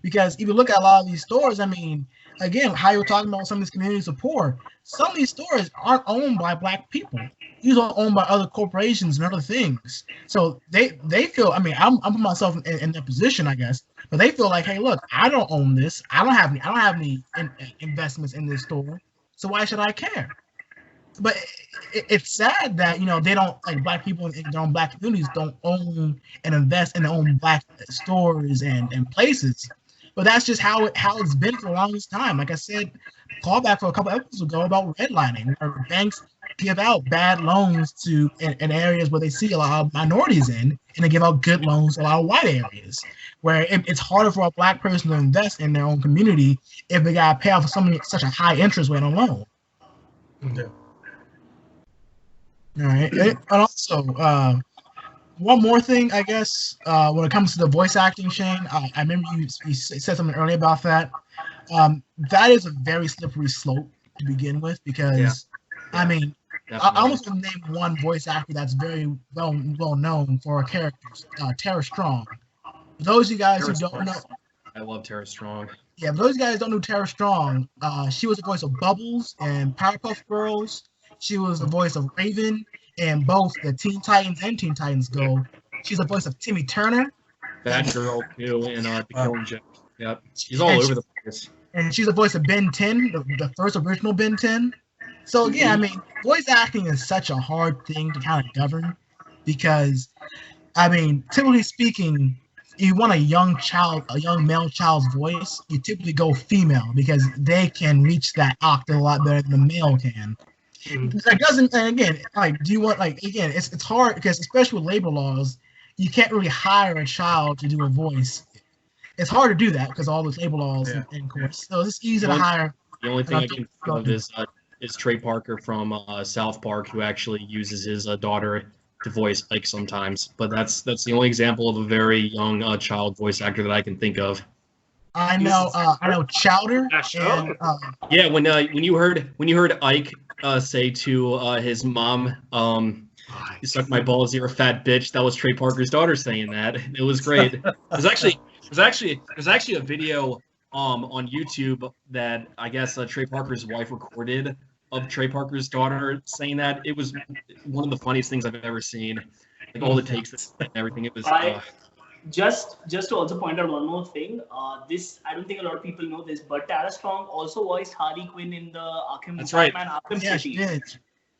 Because if you look at a lot of these stores, I mean, again, how you're talking about some of these communities are poor, some of these stores aren't owned by Black people. These are owned by other corporations and other things. So they feel, I mean, I'm putting myself in their position, I guess, but they feel like, hey, look, I don't own this. I don't have any investments in this store. So why should I care? But it's sad that, they don't, Black people in their own Black communities don't own and invest in their own Black stores and places. But that's just how it's been for the longest time. Like I said, call back for a couple episodes ago about redlining, where banks give out bad loans to in areas where they see a lot of minorities in, and they give out good loans to a lot of white areas, where it's harder for a Black person to invest in their own community if they got to pay off such a high interest rate on loan. Yeah. All right, and also one more thing, I guess, when it comes to the voice acting, Shane, I remember you said something earlier about that. That is a very slippery slope to begin with, because, I mean, I almost want to name one voice actor that's very well known for her characters, Tara Strong. For those of you guys who don't know, I love Tara Strong. Yeah, for those of you guys who don't know Tara Strong, she was the voice of Bubbles and Powerpuff Girls. She was the voice of Raven in both the Teen Titans and Teen Titans Go. She's the voice of Timmy Turner. Batgirl too, and The Killing Joke. Yep, she's all over the place. And she's the voice of Ben 10, the first original Ben 10. So yeah, I mean, voice acting is such a hard thing to kind of govern, because, I mean, typically speaking, you want a young male child's voice, you typically go female, because they can reach that octave a lot better than a male can. That doesn't. And again, like, do you want like again? It's hard because especially with labor laws, you can't really hire a child to do a voice. It's hard to do that because all those labor laws in course. So it's easy to hire. The only thing I can think of is Trey Parker from South Park, who actually uses his daughter to voice Ike sometimes. But that's the only example of a very young child voice actor that I can think of. I know Chowder. And, yeah, when you heard Ike say to his mom, "You suck my balls, you're a fat bitch," that was Trey Parker's daughter saying that. It was great. There's actually a video on YouTube that I guess Trey Parker's wife recorded of Trey Parker's daughter saying that. It was one of the funniest things I've ever seen. Like all the takes and everything. It was. Just to also point out one more thing, this I don't think a lot of people know this, but Tara Strong also voiced Harley Quinn in the Arkham Batman Arkham yeah, City. She did.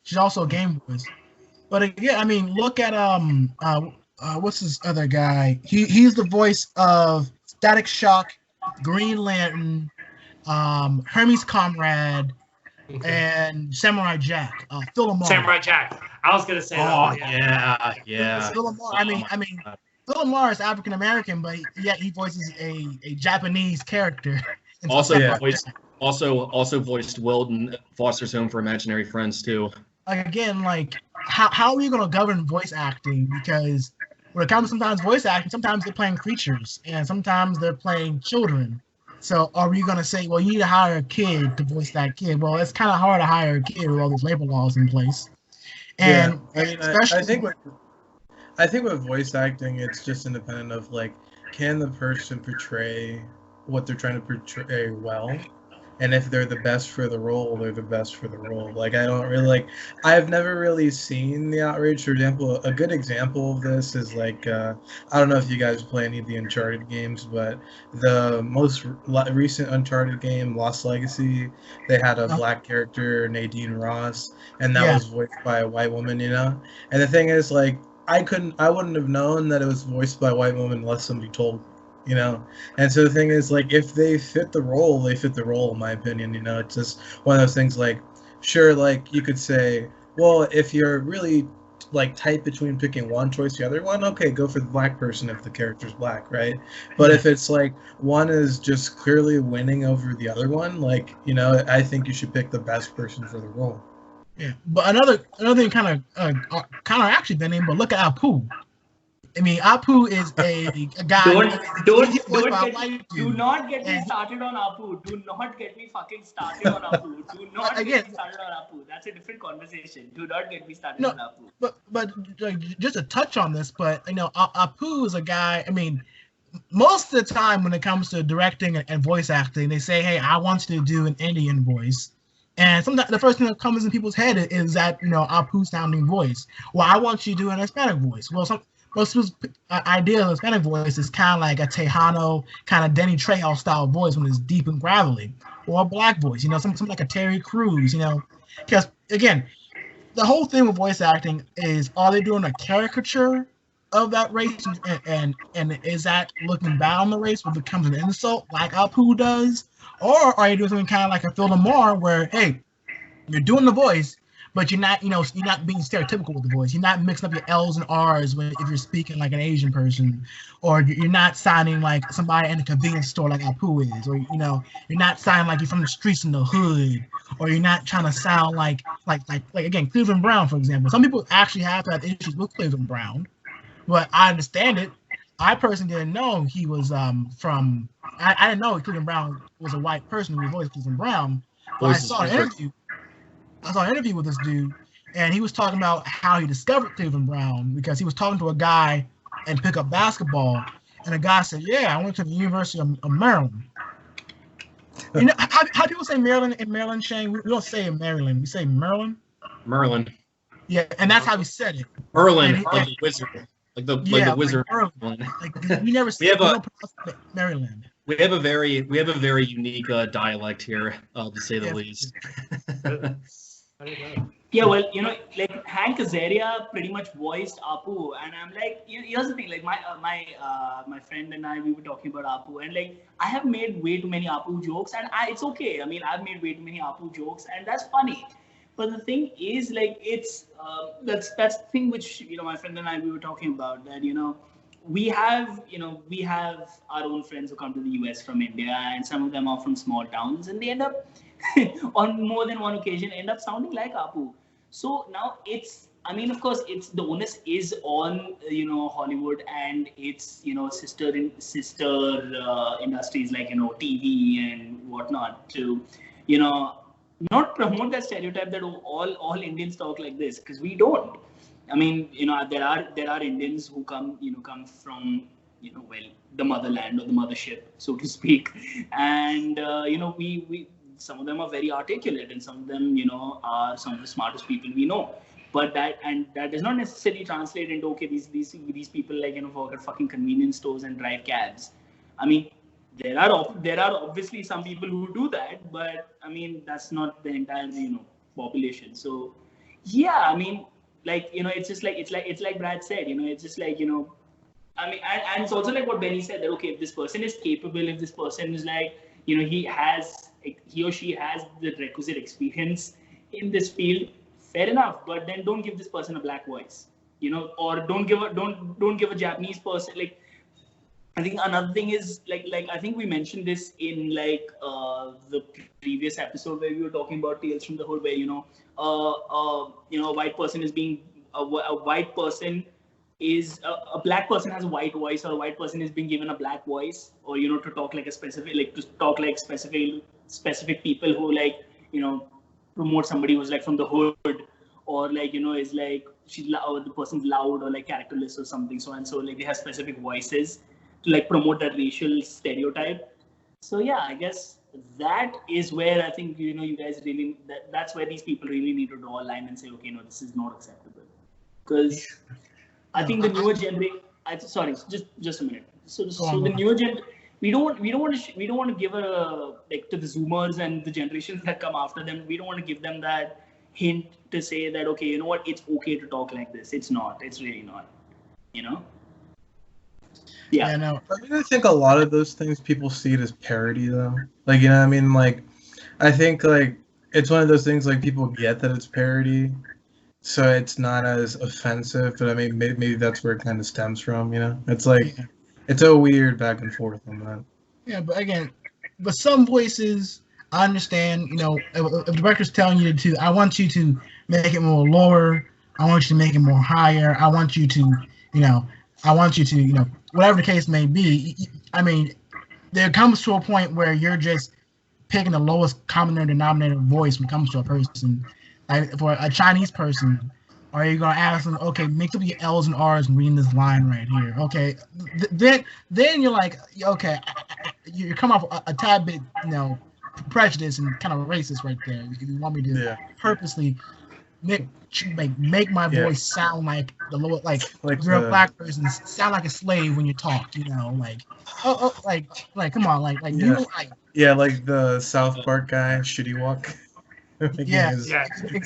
She's also a game voice. But again, I mean, look at what's this other guy? He's the voice of Static Shock, Green Lantern, Hermes Comrade, and Samurai Jack. Phil Lamar. Samurai Jack. I was gonna say that. Yeah. Phil Lamar. I mean, Phil Lamar is African American, but yet he voices a Japanese character. Also voiced Wilton Foster's Home for Imaginary Friends too. Like again, like how are you gonna govern voice acting? Because when it comes to sometimes voice acting, sometimes they're playing creatures and sometimes they're playing children. So are we gonna say, well, you need to hire a kid to voice that kid? Well, it's kind of hard to hire a kid with all these labor laws in place. And I mean, I think with voice acting, it's just independent of like, can the person portray what they're trying to portray well? And if they're the best for the role, they're the best for the role. Like, I don't really like, I've never really seen the outrage. For example, a good example of this is like, I don't know if you guys play any of the Uncharted games, but the most recent Uncharted game, Lost Legacy, they had a black character, Nadine Ross, and that was voiced by a white woman, you know? And the thing is, like, I wouldn't have known that it was voiced by a white woman unless somebody told, you know. And so the thing is, like, if they fit the role, they fit the role, in my opinion. You know, it's just one of those things. Like, sure, like you could say, well, if you're really like tight between picking one choice, the other one, okay, go for the black person if the character's black, right? But if it's like one is just clearly winning over the other one, like, you know, I think you should pick the best person for the role. Yeah, but another thing kind of actually the name, but look at Apu. I mean, Apu is a guy. Do not get me started on Apu. Do not get me fucking started on Apu. Do not get me started on Apu. That's a different conversation. Do not get me started on Apu. But just to touch on this, but you know, Apu is a guy. I mean, most of the time when it comes to directing and voice acting, they say, "Hey, I want you to do an Indian voice." And sometimes the first thing that comes in people's head is that, you know, Apu sounding voice. Well, I want you to do an Hispanic voice. Well, most people's idea of Hispanic voice is kind of like a Tejano, kind of Denny Trejo style voice when it's deep and gravelly, or a black voice, you know, something like a Terry Crews, you know. Because again, the whole thing with voice acting is, are they doing a caricature of that race, and is that looking down on the race, which becomes an insult like Apu does? Or are you doing something kind of like a Phil Lamar, where, hey, you're doing the voice, but you're not, you know, you're not being stereotypical with the voice. You're not mixing up your L's and R's if you're speaking like an Asian person, or you're not sounding like somebody in a convenience store like Apu is, or, you know, you're not sounding like you're from the streets in the hood, or you're not trying to sound like again, Cleveland Brown, for example. Some people actually have had issues with Cleveland Brown, but I understand it. I personally didn't know he was from. I didn't know Cleveland Brown was a white person who voiced Cleveland Brown. But I saw an interview with this dude, and he was talking about how he discovered Cleveland Brown because he was talking to a guy in pickup basketball, and the guy said, "Yeah, I went to the University of Maryland." You know how people say Maryland in Maryland, Shane? We don't say Maryland. We say Maryland. Maryland. Yeah, and that's how he said it. Merlin, like the wizard. Like the wizard. Like, we never say Maryland. We have a very unique dialect here, to say the least. Yeah, well, you know, like Hank Azaria pretty much voiced Apu, and I'm like, here's the thing, like my friend and I, we were talking about Apu, and like I have made way too many Apu jokes, and it's okay. I mean, I've made way too many Apu jokes, and that's funny. But the thing is, like, it's that's the thing which my friend and I we were talking about, that we have our own friends who come to the US from India, and some of them are from small towns, and they end up on more than one occasion end up sounding like Apu. So now I mean, of course, it's the onus is on Hollywood and its sister industries like TV and whatnot to not promote that stereotype that all Indians talk like this, because we don't. I mean, there are Indians who come from well, the motherland or the mothership, so to speak, and we some of them are very articulate, and some of them are some of the smartest people we know. But that does not necessarily translate into, okay, these people work at fucking convenience stores and drive cabs. I mean, there are obviously some people who do that, but I mean, that's not the entire population. So yeah, I mean, like it's just like it's like Brad said, it's just like I mean, and it's also like what Benny said, that okay, if this person is capable, if this person is like he or she has the requisite experience in this field, fair enough. But then don't give this person a black voice, or don't give a Japanese person, like. I think another thing is like I think we mentioned this in like the previous episode where we were talking about Tales from the Hood, where a white person is being a white person is a black person has a white voice, or a white person is being given a black voice, or to talk like specific people who like promote somebody who's like from the hood, or like is like the person's loud or like characterless or something, so and so, like they have specific voices to like promote that racial stereotype. So yeah, I guess that is where I think you guys really that's where these people really need to draw a line and say, okay, no, this is not acceptable. Because I think the newer generation. Sorry, just a minute. So the newer gen, we don't want to give a like to the Zoomers and the generations that come after them. We don't want to give them that hint to say that, okay, you know what, it's okay to talk like this. It's not. It's really not. Yeah. No. I mean, I think a lot of those things people see it as parody, though. Like, what I mean? Like, I think like it's one of those things like people get that it's parody, so it's not as offensive. But I mean, maybe that's where it kind of stems from. It's like it's a weird back and forth on that. Yeah, but again, some voices I understand. If the director's telling you to, I want you to make it more lower. I want you to make it more higher. I want you to, whatever the case may be. I mean, there comes to a point where you're just picking the lowest common denominator voice when it comes to a person. Like for a Chinese person, are you gonna ask them, okay, mix up your L's and R's and reading this line right here? Okay, then you're like, okay, you come off a tad bit, prejudice and kind of racist right there. If you want me to purposely make my voice sound like the lower, like you're a black person, sound like a slave when you talk, like come on, like the South Park guy, Shitty Walk. Exactly.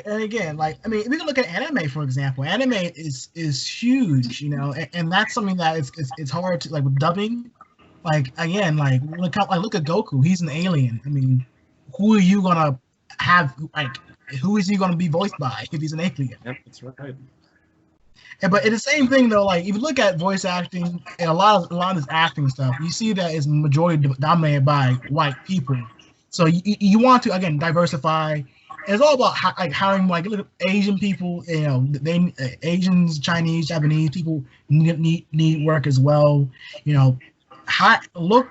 And again, like, I mean, we can look at anime, for example. Anime is huge, and that's something that it's hard to, like, with dubbing. Like, again, like look at Goku. He's an alien. I mean, who are you gonna have? Like, who is he gonna be voiced by if he's an alien? Yep, that's right. But it's the same thing though. Like, if you look at voice acting and a lot of this acting stuff, you see that it's majority dominated by white people. So you want to, again, diversify. And it's all about hiring, like, look at Asian people. Asians, Chinese, Japanese people need work as well. Try to look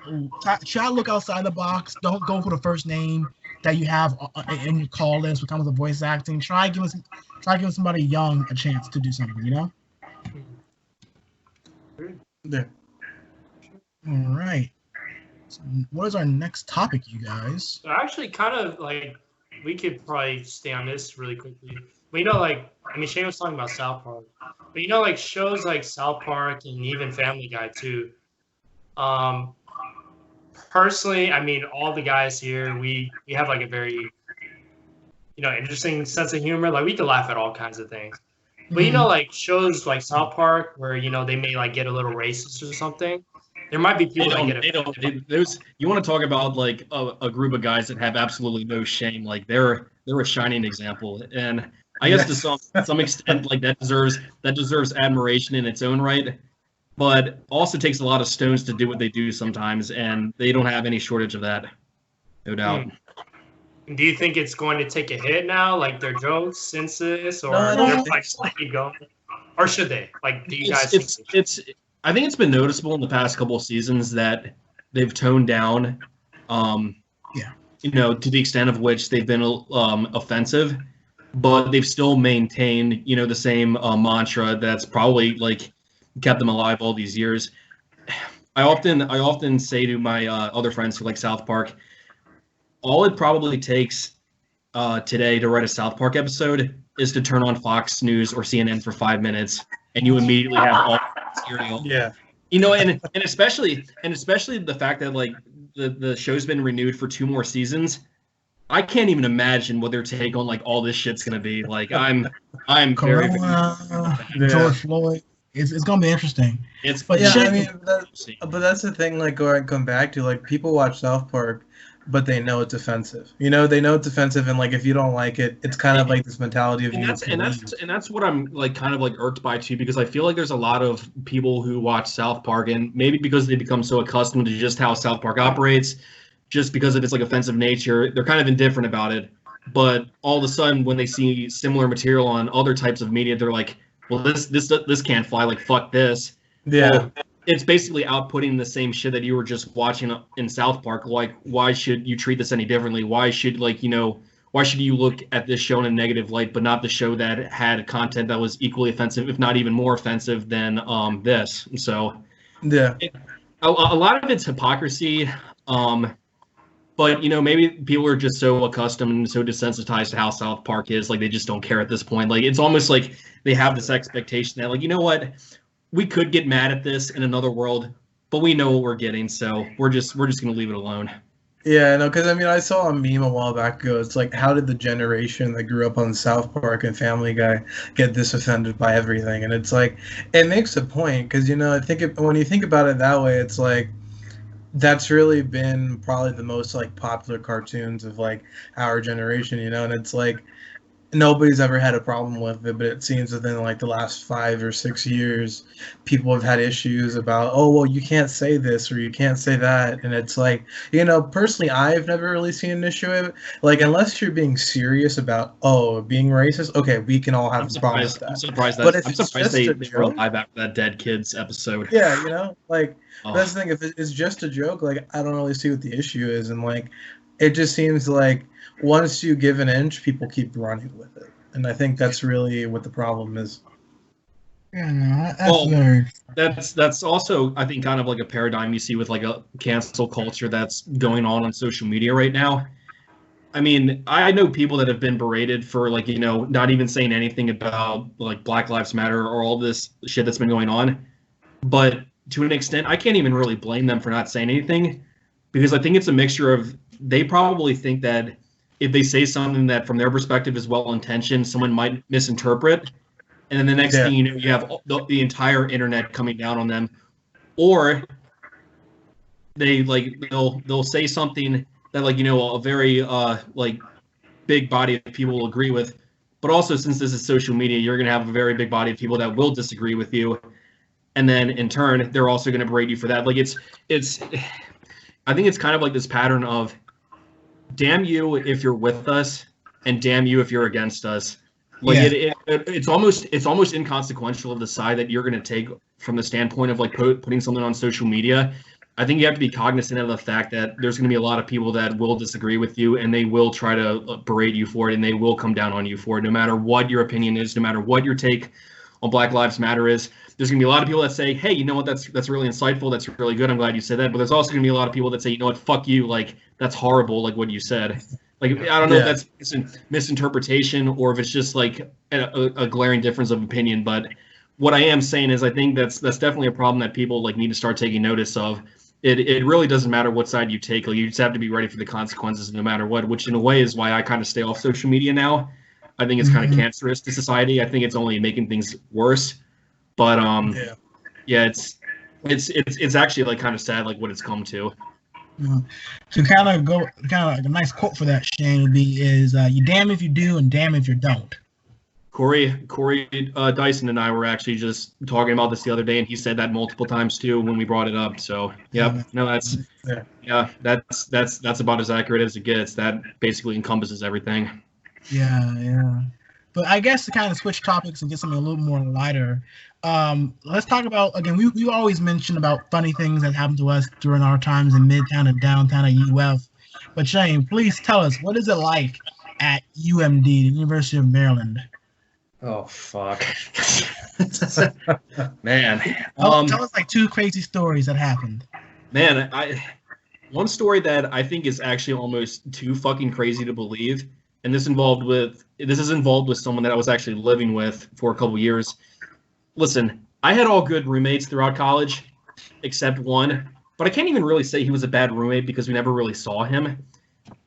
outside the box. Don't go for the first name that you have in your call list when it comes to voice acting. Try giving somebody young a chance to do something. Yeah. All right. So what is our next topic, you guys? So actually, kind of like we could probably stay on this really quickly. But like, I mean, Shane was talking about South Park, but like shows like South Park and even Family Guy too. Personally, I mean, all the guys here, we have like a very interesting sense of humor. Like, we can laugh at all kinds of things. But like shows like South Park where they may like get a little racist or something. There might be They people that don't. get They it. don't. Those. You want to talk about like a group of guys that have absolutely no shame? Like they're a shining example, and I guess to some extent, like that deserves admiration in its own right. But also takes a lot of stones to do what they do sometimes, and they don't have any shortage of that, no doubt. Do you think it's going to take a hit now, like their jokes since this, or No, I don't they're think like so. keep going, or should they? Like, do you guys? think It's I think it's been noticeable in the past couple of seasons that they've toned down, Yeah. to the extent of which they've been offensive, but they've still maintained, the same mantra that's probably like kept them alive all these years. I often say to my other friends who like South Park, all it probably takes today to write a South Park episode is to turn on Fox News or CNN for 5 minutes, and you immediately have all material. Yeah. And especially the fact that like the show's been renewed for 2 more seasons. I can't even imagine what their take on like all this shit's gonna be. Like I'm very Corona, Yeah. George Floyd. It's gonna be interesting. it's But Yeah, shit- I mean, but that's the thing. Like, where I come back to, like, people watch South Park, but they know it's offensive. They know it's offensive, and like, if you don't like it, it's kind of like this mentality of and you that's can and leave. that's and that's what I'm like kind of like irked by too, because I feel like there's a lot of people who watch South Park, and maybe because they become so accustomed to just how South Park operates, just because of its like offensive nature, they're kind of indifferent about it. But all of a sudden, when they see similar material on other types of media, they're like, well, this can't fly. Like, fuck this. Yeah. Well, it's basically outputting the same shit that you were just watching in South Park. Like, why should you treat this any differently? Why should why should you look at this show in a negative light, but not the show that had content that was equally offensive, if not even more offensive than this? So Yeah. a lot of it's hypocrisy. But maybe people are just so accustomed and so desensitized to how South Park is, like they just don't care at this point. Like it's almost like they have this expectation that, like, you know what, we could get mad at this in another world, but we know what we're getting, so we're just gonna leave it alone. Yeah, no, because I mean, I saw a meme a while back ago. It's like, how did the generation that grew up on South Park and Family Guy get this offended by everything? And it's like, it makes a point because I think when you think about it that way, it's like that's really been probably the most like popular cartoons of like our generation, and it's like nobody's ever had a problem with it, but it seems within like the last 5 or 6 years, people have had issues about, oh, well, you can't say this or you can't say that. And it's like, personally, I've never really seen an issue with it. Like, unless you're being serious about, being racist, okay, we can all have a problem with that. I'm surprised But if I'm it's surprised just a they were joke- alive after that Dead Kids episode. Yeah, like, Oh. that's the thing. If it's just a joke, like, I don't really see what the issue is. And like, it just seems like once you give an inch, people keep running with it. And I think that's really what the problem is. Yeah, no, that's Well, very. That's also, I think, kind of like a paradigm you see with like a cancel culture that's going on social media right now. I mean, I know people that have been berated for like, not even saying anything about like Black Lives Matter or all this shit that's been going on. But to an extent, I can't even really blame them for not saying anything, because I think it's a mixture of, they probably think that if they say something that from their perspective is well-intentioned, someone might misinterpret. And then the next thing you know, you have the entire internet coming down on them. Or they'll say something that a very like big body of people will agree with. But also, since this is social media, you're going to have a very big body of people that will disagree with you. And then in turn, they're also going to berate you for that. Like I think it's kind of like this pattern of, damn you if you're with us, and damn you if you're against us. Like it's almost inconsequential of the side that you're going to take from the standpoint of like putting something on social media. I think you have to be cognizant of the fact that there's going to be a lot of people that will disagree with you, and they will try to berate you for it, and they will come down on you for it, no matter what your opinion is, no matter what your take on Black Lives Matter is. There's going to be a lot of people that say, hey, you know what, that's really insightful, that's really good, I'm glad you said that. But there's also going to be a lot of people that say, you know what, fuck you, like, that's horrible, like what you said. Like, I don't know if that's misinterpretation or if it's just like a glaring difference of opinion. But what I am saying is I think that's definitely a problem that people like need to start taking notice of. It really doesn't matter what side you take. Like, you just have to be ready for the consequences no matter what, which in a way is why I kind of stay off social media now. I think it's kind of cancerous to society. I think it's only making things worse. But yeah, It's actually like kind of sad like what it's come to. To kind of like a nice quote for that, Shane, would be you damn if you do and damn if you don't. Corey Dyson and I were actually just talking about this the other day, and he said that multiple times too when we brought it up. So that's about as accurate as it gets. That basically encompasses everything. Yeah. But I guess to kind of switch topics and get something a little more lighter, let's talk about, again, we always mention about funny things that happened to us during our times in Midtown and downtown at UF. But Shane, please tell us, what is it like at UMD, the University of Maryland? Oh, fuck. Man. Tell us like 2 crazy stories that happened. Man, one story that I think is actually almost too fucking crazy to believe, and this is involved with someone that I was actually living with for a couple years. Listen, I had all good roommates throughout college, except one, but I can't even really say he was a bad roommate because we never really saw him.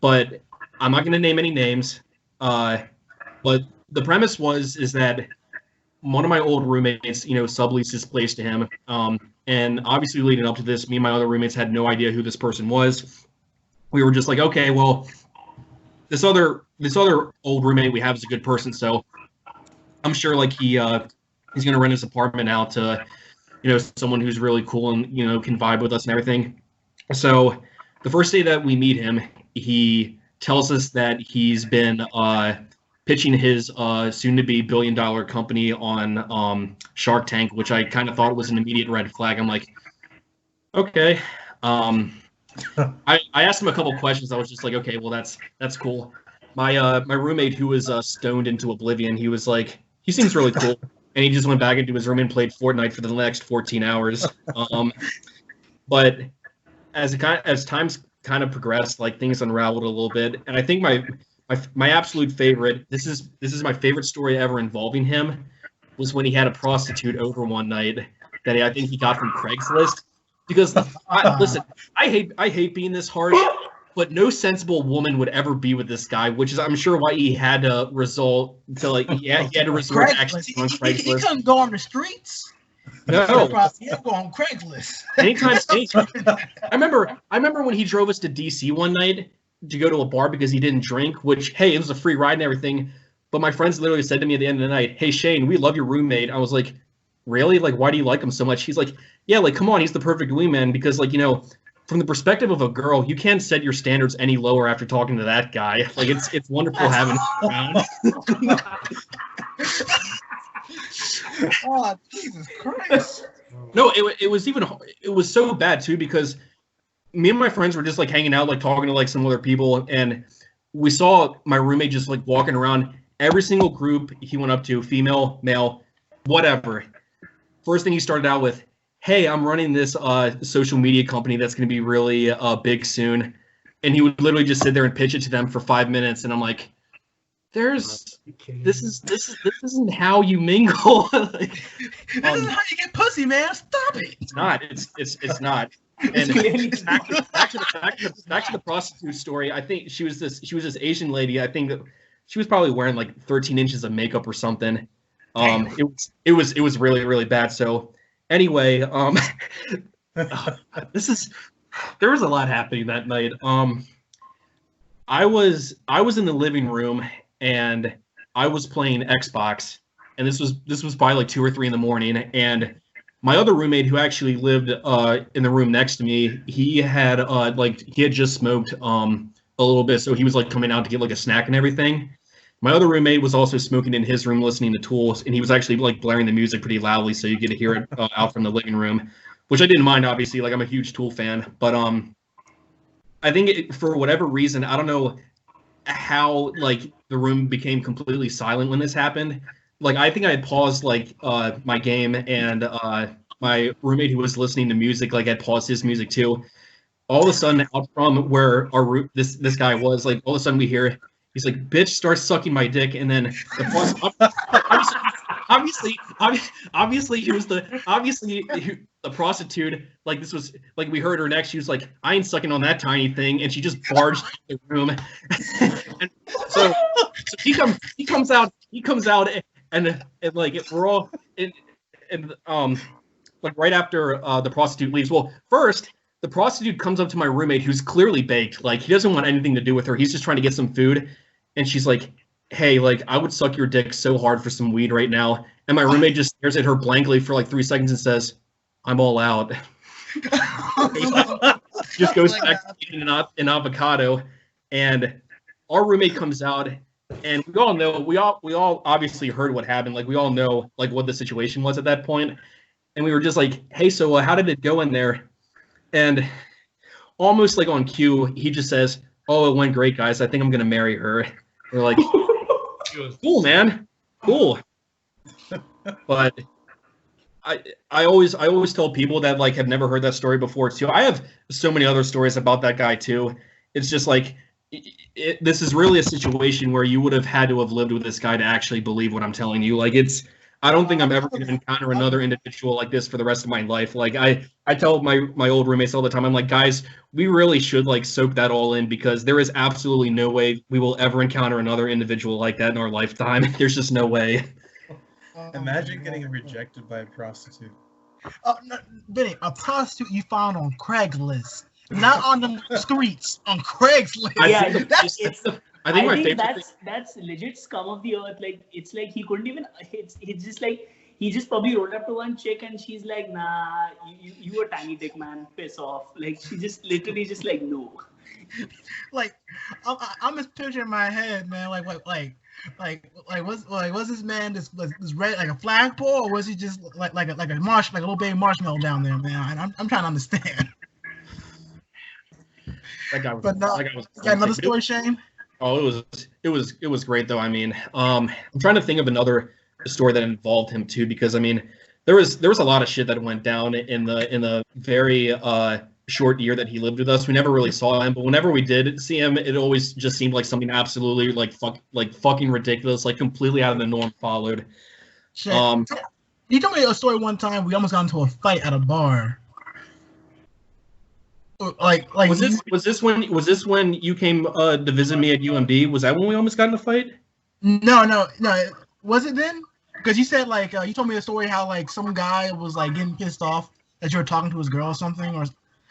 But I'm not going to name any names. But the premise is that one of my old roommates, subleased his place to him. And obviously leading up to this, me and my other roommates had no idea who this person was. We were just like, okay, well, this other old roommate we have is a good person, so I'm sure like he's gonna rent his apartment out to, someone who's really cool and can vibe with us and everything. So the first day that we meet him, he tells us that he's been pitching his soon-to-be billion-dollar company on Shark Tank, which I kind of thought was an immediate red flag. I'm like, okay. I asked him a couple questions. I was just like, okay, well, that's cool. My roommate, who was stoned into oblivion, he was like, he seems really cool. And he just went back into his room and played Fortnite for the next 14 hours. But as times kind of progressed, like things unraveled a little bit. And I think my absolute favorite, this is my favorite story ever involving him, was when he had a prostitute over one night that I think he got from Craigslist. Because listen, I hate being this harsh, but no sensible woman would ever be with this guy, which is I'm sure why he had to resort to he had to resort to actually on Craigslist. He couldn't go on the streets. No, he had to go on Craigslist. Anytime. I remember when he drove us to DC one night to go to a bar because he didn't drink, which, hey, it was a free ride and everything. But my friends literally said to me at the end of the night, hey, Shane, we love your roommate. I was like, really? Like, why do you like him so much? He's like, yeah, like, come on, he's the perfect wingman because, like, from the perspective of a girl, you can't set your standards any lower after talking to that guy. Like, it's wonderful having him around. Oh, Jesus Christ. No, it was so bad, too, because me and my friends were just, like, hanging out, like, talking to, like, some other people, and we saw my roommate just, like, walking around. Every single group he went up to, female, male, whatever. First thing he started out with, hey, I'm running this social media company that's going to be really big soon. And he would literally just sit there and pitch it to them for 5 minutes. And I'm like, this isn't how you mingle. This isn't how you get pussy, man. Stop it. It's not. It's not. And back to the prostitute story. I think she was this Asian lady. I think that she was probably wearing like 13 inches of makeup or something. It was really, really bad. So anyway, there was a lot happening that night. I was in the living room and I was playing Xbox, and this was probably like 2 or 3 in the morning, and my other roommate, who actually lived in the room next to me, he had just smoked a little bit, so he was like coming out to get like a snack and everything. My other roommate was also smoking in his room, listening to Tools, and he was actually like blaring the music pretty loudly, so you get to hear it out from the living room, which I didn't mind, obviously. Like, I'm a huge Tool fan, but I think for whatever reason, I don't know how like the room became completely silent when this happened. Like, I think I had paused like my game, and my roommate who was listening to music like had paused his music too. All of a sudden, out from where this guy was, like all of a sudden we hear. He's like, bitch, start sucking my dick, and then obviously the prostitute, like this was like we heard her next. She was like, I ain't sucking on that tiny thing, and she just barged in the room. And so he comes out, and like we're all and like right after the prostitute leaves. Well, first the prostitute comes up to my roommate who's clearly baked. Like he doesn't want anything to do with her. He's just trying to get some food, and she's like, "Hey, like I would suck your dick so hard for some weed right now." And my roommate just stares at her blankly for like 3 seconds and says, "I'm all out." Just goes back to eating an avocado, and our roommate comes out, and we all know, we all obviously heard what happened. Like we all know like what the situation was at that point, and we were just like, "Hey, so how did it go in there?" And almost like on cue, he just says, "Oh, it went great, guys. I think I'm gonna marry her." We're like, "Cool, man, cool." But I always tell people that like have never heard that story before too. I have so many other stories about that guy too. It's just like this is really a situation where you would have had to have lived with this guy to actually believe what I'm telling you. Like I don't think I'm ever going to encounter another individual like this for the rest of my life. Like I tell my old roommates all the time, I'm like, guys, we really should like soak that all in, because there is absolutely no way we will ever encounter another individual like that in our lifetime. There's just no way. Imagine getting rejected by a prostitute. No, Benny, a prostitute you found on Craigslist, not on the streets, on Craigslist. Yeah, I think my think favorite that's legit scum of the earth. Like it's like he couldn't even. It's just like he just probably rolled up to one chick and she's like, "Nah, you a tiny dick, man. Piss off." Like she just literally just like no. Like I'm just picturing in my head, man. Was this man this red like a flagpole, or was he just like a little baby marshmallow down there, man? I'm trying to understand. that guy was. But no, that guy was got another story, Shane. Oh, it was great though. I mean, I'm trying to think of another story that involved him too, because I mean, there was a lot of shit that went down in the very short year that he lived with us. We never really saw him, but whenever we did see him, it always just seemed like something absolutely like fucking ridiculous, like completely out of the norm followed. Shane, you told me a story one time. We almost got into a fight at a bar. Like was this when you came to visit me at UMD? Was that when we almost got in a fight? No. Was it then? Because you said like you told me a story how like some guy was like getting pissed off that you were talking to his girl or something, or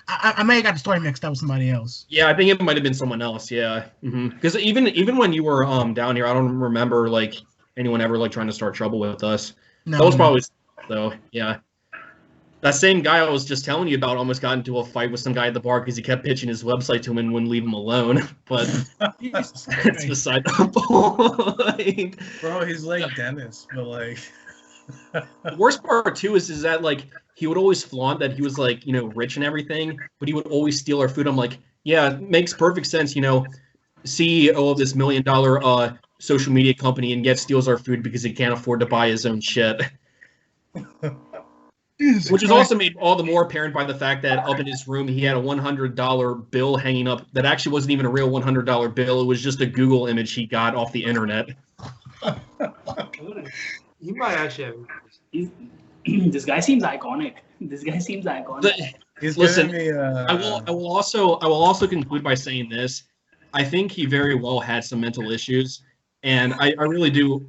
I may have got the story mixed up with somebody else. Yeah, I think it might have been someone else. Yeah, because even when you were down here, I don't remember like anyone ever like trying to start trouble with us. No, that was probably though. Yeah. That same guy I was just telling you about almost got into a fight with some guy at the bar because he kept pitching his website to him and wouldn't leave him alone. But it's beside the point. Bro, he's like Dennis, but like. The worst part too is that like he would always flaunt that he was like, you know, rich and everything, but he would always steal our food. I'm like, yeah, it makes perfect sense, you know, CEO of this $1 million social media company, and yet steals our food because he can't afford to buy his own shit. Which is also made all the more apparent by the fact that up in his room he had a $100 bill hanging up that actually wasn't even a real $100 bill. It was just a Google image he got off the internet. You might actually have. This guy seems iconic. Listen, I will also conclude by saying this. I think he very well had some mental issues, and I really do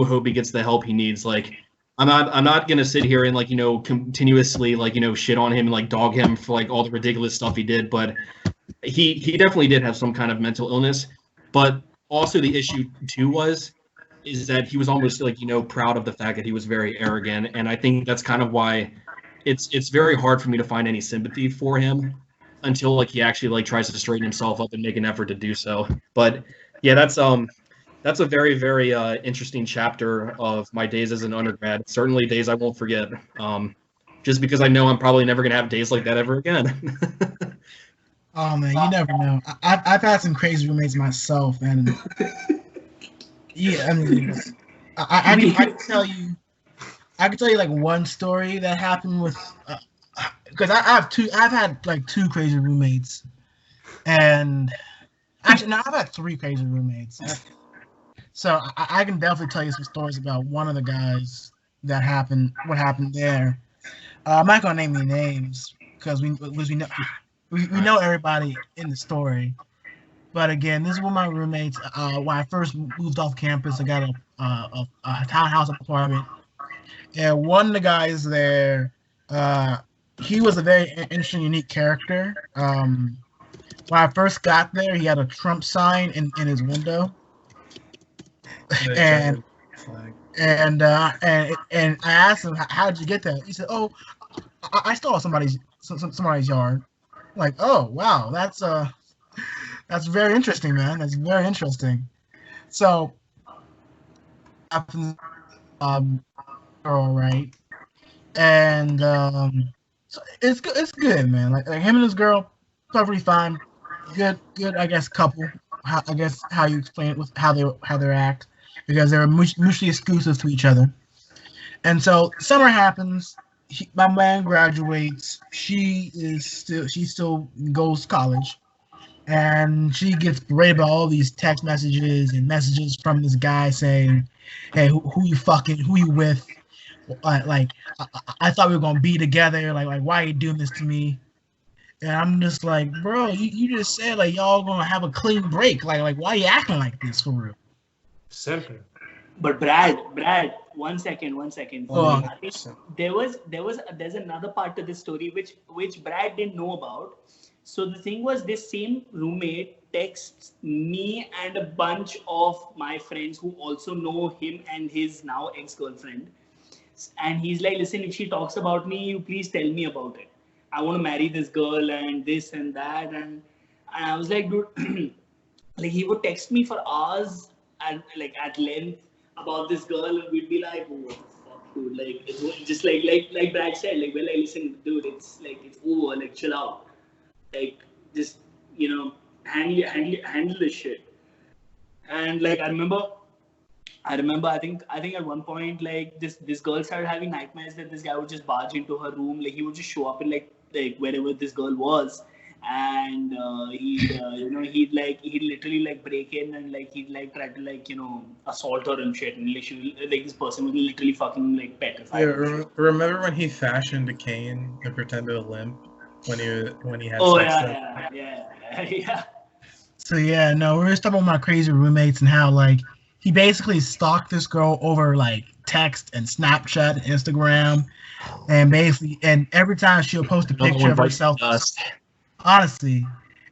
hope he gets the help he needs. Like, I'm not gonna sit here and like, you know, continuously like, you know, shit on him and like dog him for like all the ridiculous stuff he did, but he definitely did have some kind of mental illness. But also the issue too is that he was almost like, you know, proud of the fact that he was very arrogant, and I think that's kind of why it's very hard for me to find any sympathy for him until like he actually like tries to straighten himself up and make an effort to do so. But yeah, that's a very, very interesting chapter of my days as an undergrad. Certainly days I won't forget. Just because I know I'm probably never gonna have days like that ever again. Oh man, you never know. I've had some crazy roommates myself, and yeah, I mean, I can tell you like one story that happened with, because I've had like 2 crazy roommates, and actually no, I've had 3 crazy roommates. So I can definitely tell you some stories about one of the guys what happened there. I'm not gonna name any names because we know everybody in the story. But again, this is one of my roommates. When I first moved off campus, I got a townhouse apartment, and one of the guys there he was a very interesting, unique character. When I first got there, he had a Trump sign in his window, and and I asked him, "How did you get that?" He said, "Oh, I stole somebody's yard." Like, oh wow, that's very interesting, man. That's very interesting. So, all right, and so it's good. It's good, man. Like him and his girl, perfectly fine. Good. I guess couple. I guess how you explain it with how they act, because they're mutually exclusive to each other. And so summer happens. My man graduates. She still goes to college, and she gets berated by all these text messages and messages from this guy saying, "Hey, who you fucking? Who you with? I thought we were gonna be together. Like why are you doing this to me?" And I'm just like, bro, you just said like y'all gonna have a clean break. Like why are you acting like this for real? Simple. But Brad, 1 second. Oh. I think there's another part to this story which Brad didn't know about. So the thing was, this same roommate texts me and a bunch of my friends who also know him and his now ex-girlfriend. And he's like, listen, if she talks about me, you please tell me about it. I want to marry this girl and this and that. And I was like, dude, like he would text me for hours and like at length about this girl, and we'd be like, oh, what the fuck, dude? Like it's just like Brad said, like, well, like, listen, dude, it's over, like chill out. Like just handle this shit. And like I remember I think at one point like this girl started having nightmares that this guy would just barge into her room. Like he would just show up in like wherever this girl was, and he'd literally like break in and like he'd like try to like assault her and shit, and like this person would literally fucking like petrify her. Yeah, remember when he fashioned a cane and pretended to limp when he had Oh sex? yeah. So yeah, no, we're just talking about my crazy roommates and how like he basically stalked this girl over like text and Snapchat and Instagram, and every time she'll post a picture of herself. Honestly,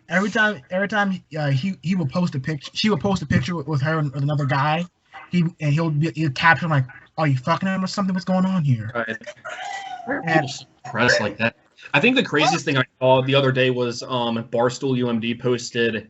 every time he will post a picture, she will post a picture with her and another guy. He'll caption like, "Are you fucking him or something? What's going on here?" Right. And press like that. I think the craziest thing I saw the other day was Barstool UMD posted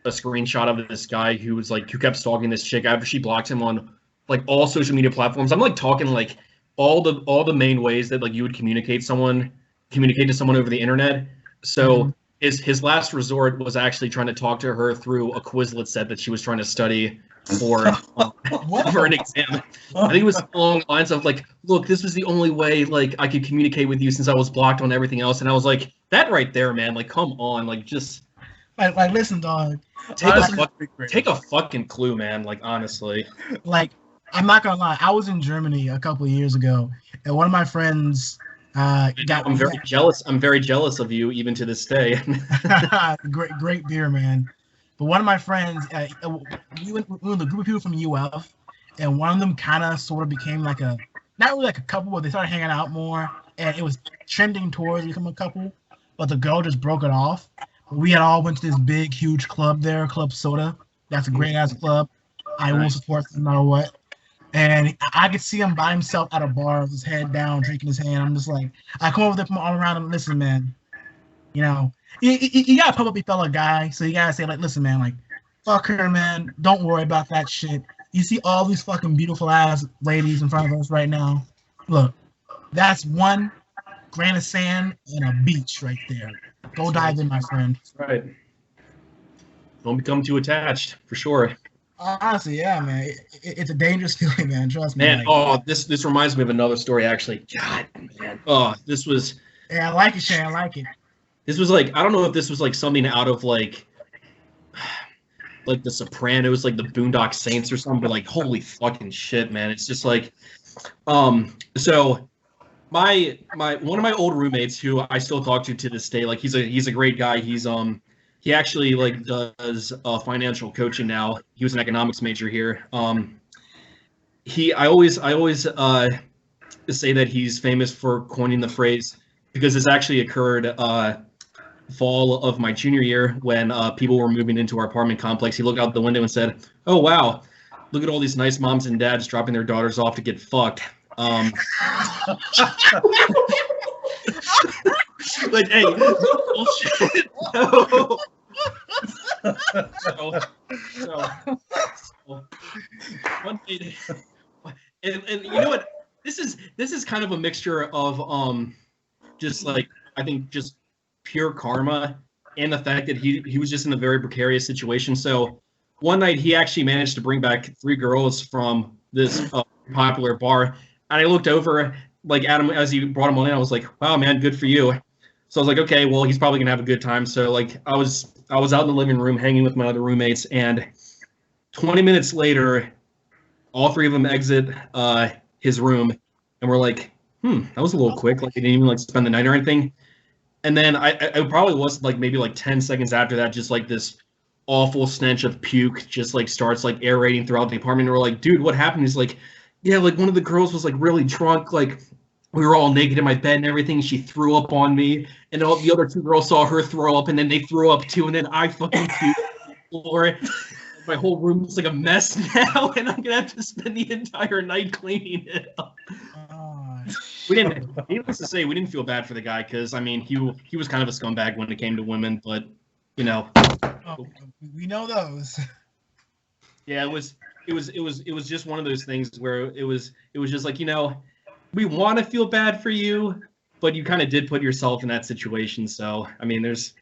a screenshot of this guy who kept stalking this chick after she blocked him on like all social media platforms. I'm like talking like all the main ways that like you would communicate to someone over the internet. So his last resort was actually trying to talk to her through a Quizlet set that she was trying to study for an exam. I think it was along the lines of like, look, this was the only way like I could communicate with you since I was blocked on everything else. And I was like, that right there, man, like come on, like just like listen, dog. Take a fucking clue, man. Like honestly. Like I'm not gonna lie, I was in Germany a couple of years ago, and one of my friends I'm very jealous. I'm very jealous of you even to this day. great beer, man. But one of my friends, we went with a group of people from UF, and one of them kind of sort of became like not really like a couple, but they started hanging out more, and it was trending towards becoming a couple, but the girl just broke it off. We had all went to this big, huge club there, Club Soda. That's a great ass club. I will support them no matter what. And I could see him by himself at a bar with his head down, drinking his hand. I'm just like, I come over there from all around him. Listen, man, you got a publicly fellow guy, so you gotta say like, listen, man, like, fuck her, man. Don't worry about that shit. You see all these fucking beautiful ass ladies in front of us right now. Look, that's one grain of sand and a beach right there. Go dive in, my friend. Right. Don't become too attached, for sure. Honestly, yeah, man. It's a dangerous feeling, man. Trust me. Man, like, this reminds me of another story, actually. God, man. Oh, this was... Yeah, I like it, Shane. I like it. This was like, I don't know if this was like something out of like The Sopranos, like the Boondock Saints or something, but like, holy fucking shit, man. It's just like... So... My one of my old roommates who I still talk to this day, like he's a great guy. He actually like does financial coaching now. He was an economics major here. I always say that he's famous for coining the phrase because this actually occurred fall of my junior year when people were moving into our apartment complex. He looked out the window and said, "Oh wow, look at all these nice moms and dads dropping their daughters off to get fucked." Like, hey, bullshit. No. So, one day, and you know what? This is kind of a mixture of just like I think just pure karma and the fact that he was just in a very precarious situation. So one night he actually managed to bring back 3 girls from this popular bar, and I looked over like at him as he brought them on in. I was like, "Wow, man, good for you." So I was like, "Okay, well, he's probably gonna have a good time." So like I was out in the living room hanging with my other roommates, and 20 minutes later, all 3 of them exit his room, and we're like, that was a little quick. Like they didn't even like spend the night or anything. And then I probably was like maybe like 10 seconds after that, just like this awful stench of puke just like starts like aerating throughout the apartment. And we're like, "Dude, what happened?" He's like, "Yeah, like one of the girls was like really drunk. Like we were all naked in my bed and everything. She threw up on me, and all the other 2 girls saw her throw up, and then they threw up too, and then I fucking puked on the floor. My whole room is like a mess now, and I'm gonna have to spend the entire night cleaning it up." We didn't. Needless to say, we didn't feel bad for the guy because I mean he was kind of a scumbag when it came to women, but you know. Oh, we know those. Yeah, it was just one of those things where it was just like, we want to feel bad for you, but you kind of did put yourself in that situation. So I mean, there's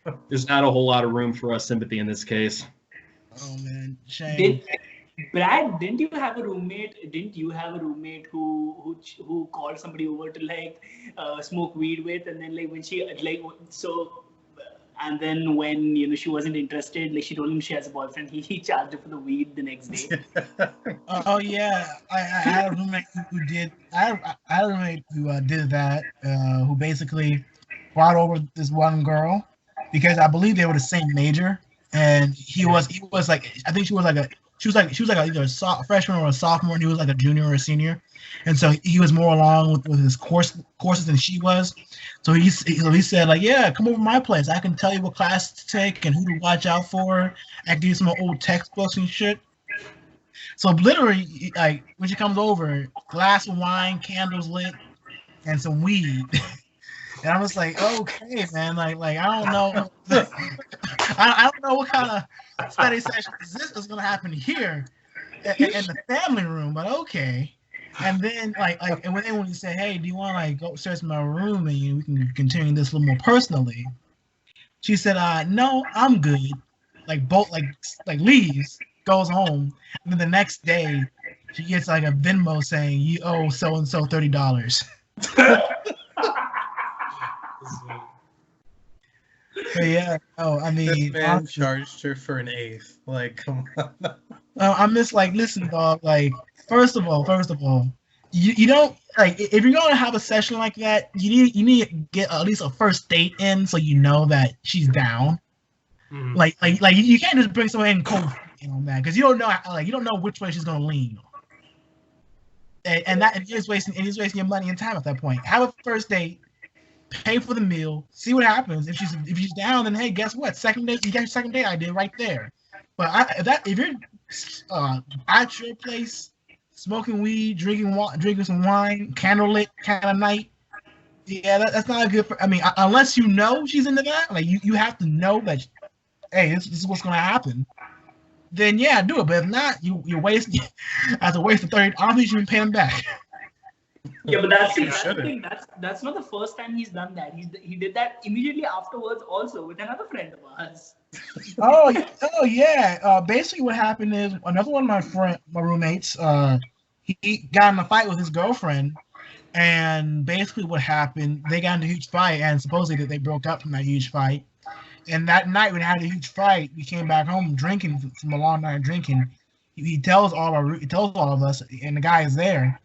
not a whole lot of room for sympathy in this case. Oh man, shame. Brad, didn't you have a roommate who called somebody over to like smoke weed with, and then like when she like so, and then when she wasn't interested, like she told him she has a boyfriend, he charged her for the weed the next day. Oh yeah, I had a roommate who did. I had a roommate who did that. Who basically brought over this one girl because I believe they were the same major, and he was like, I think she was like either a freshman or a sophomore, and he was like a junior or a senior, and so he was more along with his courses than she was. So he said like, "Yeah, come over to my place. I can tell you what class to take and who to watch out for. I can give you some old textbooks and shit." So literally, like when she comes over, glass of wine, candles lit, and some weed. And I'm just like, okay, man, like I don't know, I don't know what kind of study session is gonna happen here in the family room, but okay. And then and when you say, "Hey, do you want to like go search my room and we can continue this a little more personally?" She said, "No, I'm good." Like both like leaves, goes home, and then the next day she gets like a Venmo saying, "You owe so and so $30." But yeah, I mean, this man charged her for an 1/8. Like, come on. I'm just like, listen, dog. Like, first of all, you don't like if you're gonna have a session like that, you need to get at least a first date in so you know that she's down. Mm-hmm. Like you can't just bring someone in cold, man, because you don't know which way she's gonna lean. And that is wasting your money and time at that point. Have a first date. Pay for the meal, see what happens. If she's down, then hey, guess what? Second date, you got your second date idea right there. But if you're at your place, smoking weed, drinking some wine, candlelit kind of night, yeah, that's not a good. Unless you know she's into that, like you have to know that, hey, this is what's gonna happen. Then yeah, do it. But if not, you're wasting. As a waste of 30, I don't think you should pay them back. Yeah, but that's the thing. That's not the first time he's done that. He did that immediately afterwards, also with another friend of ours. Oh yeah. Basically, what happened is another one of my roommates. He got in a fight with his girlfriend, and basically what happened, they got into a huge fight, and supposedly they broke up from that huge fight. And that night when they had a huge fight, we came back home drinking from a long night of drinking. He tells all of us, and the guy is there.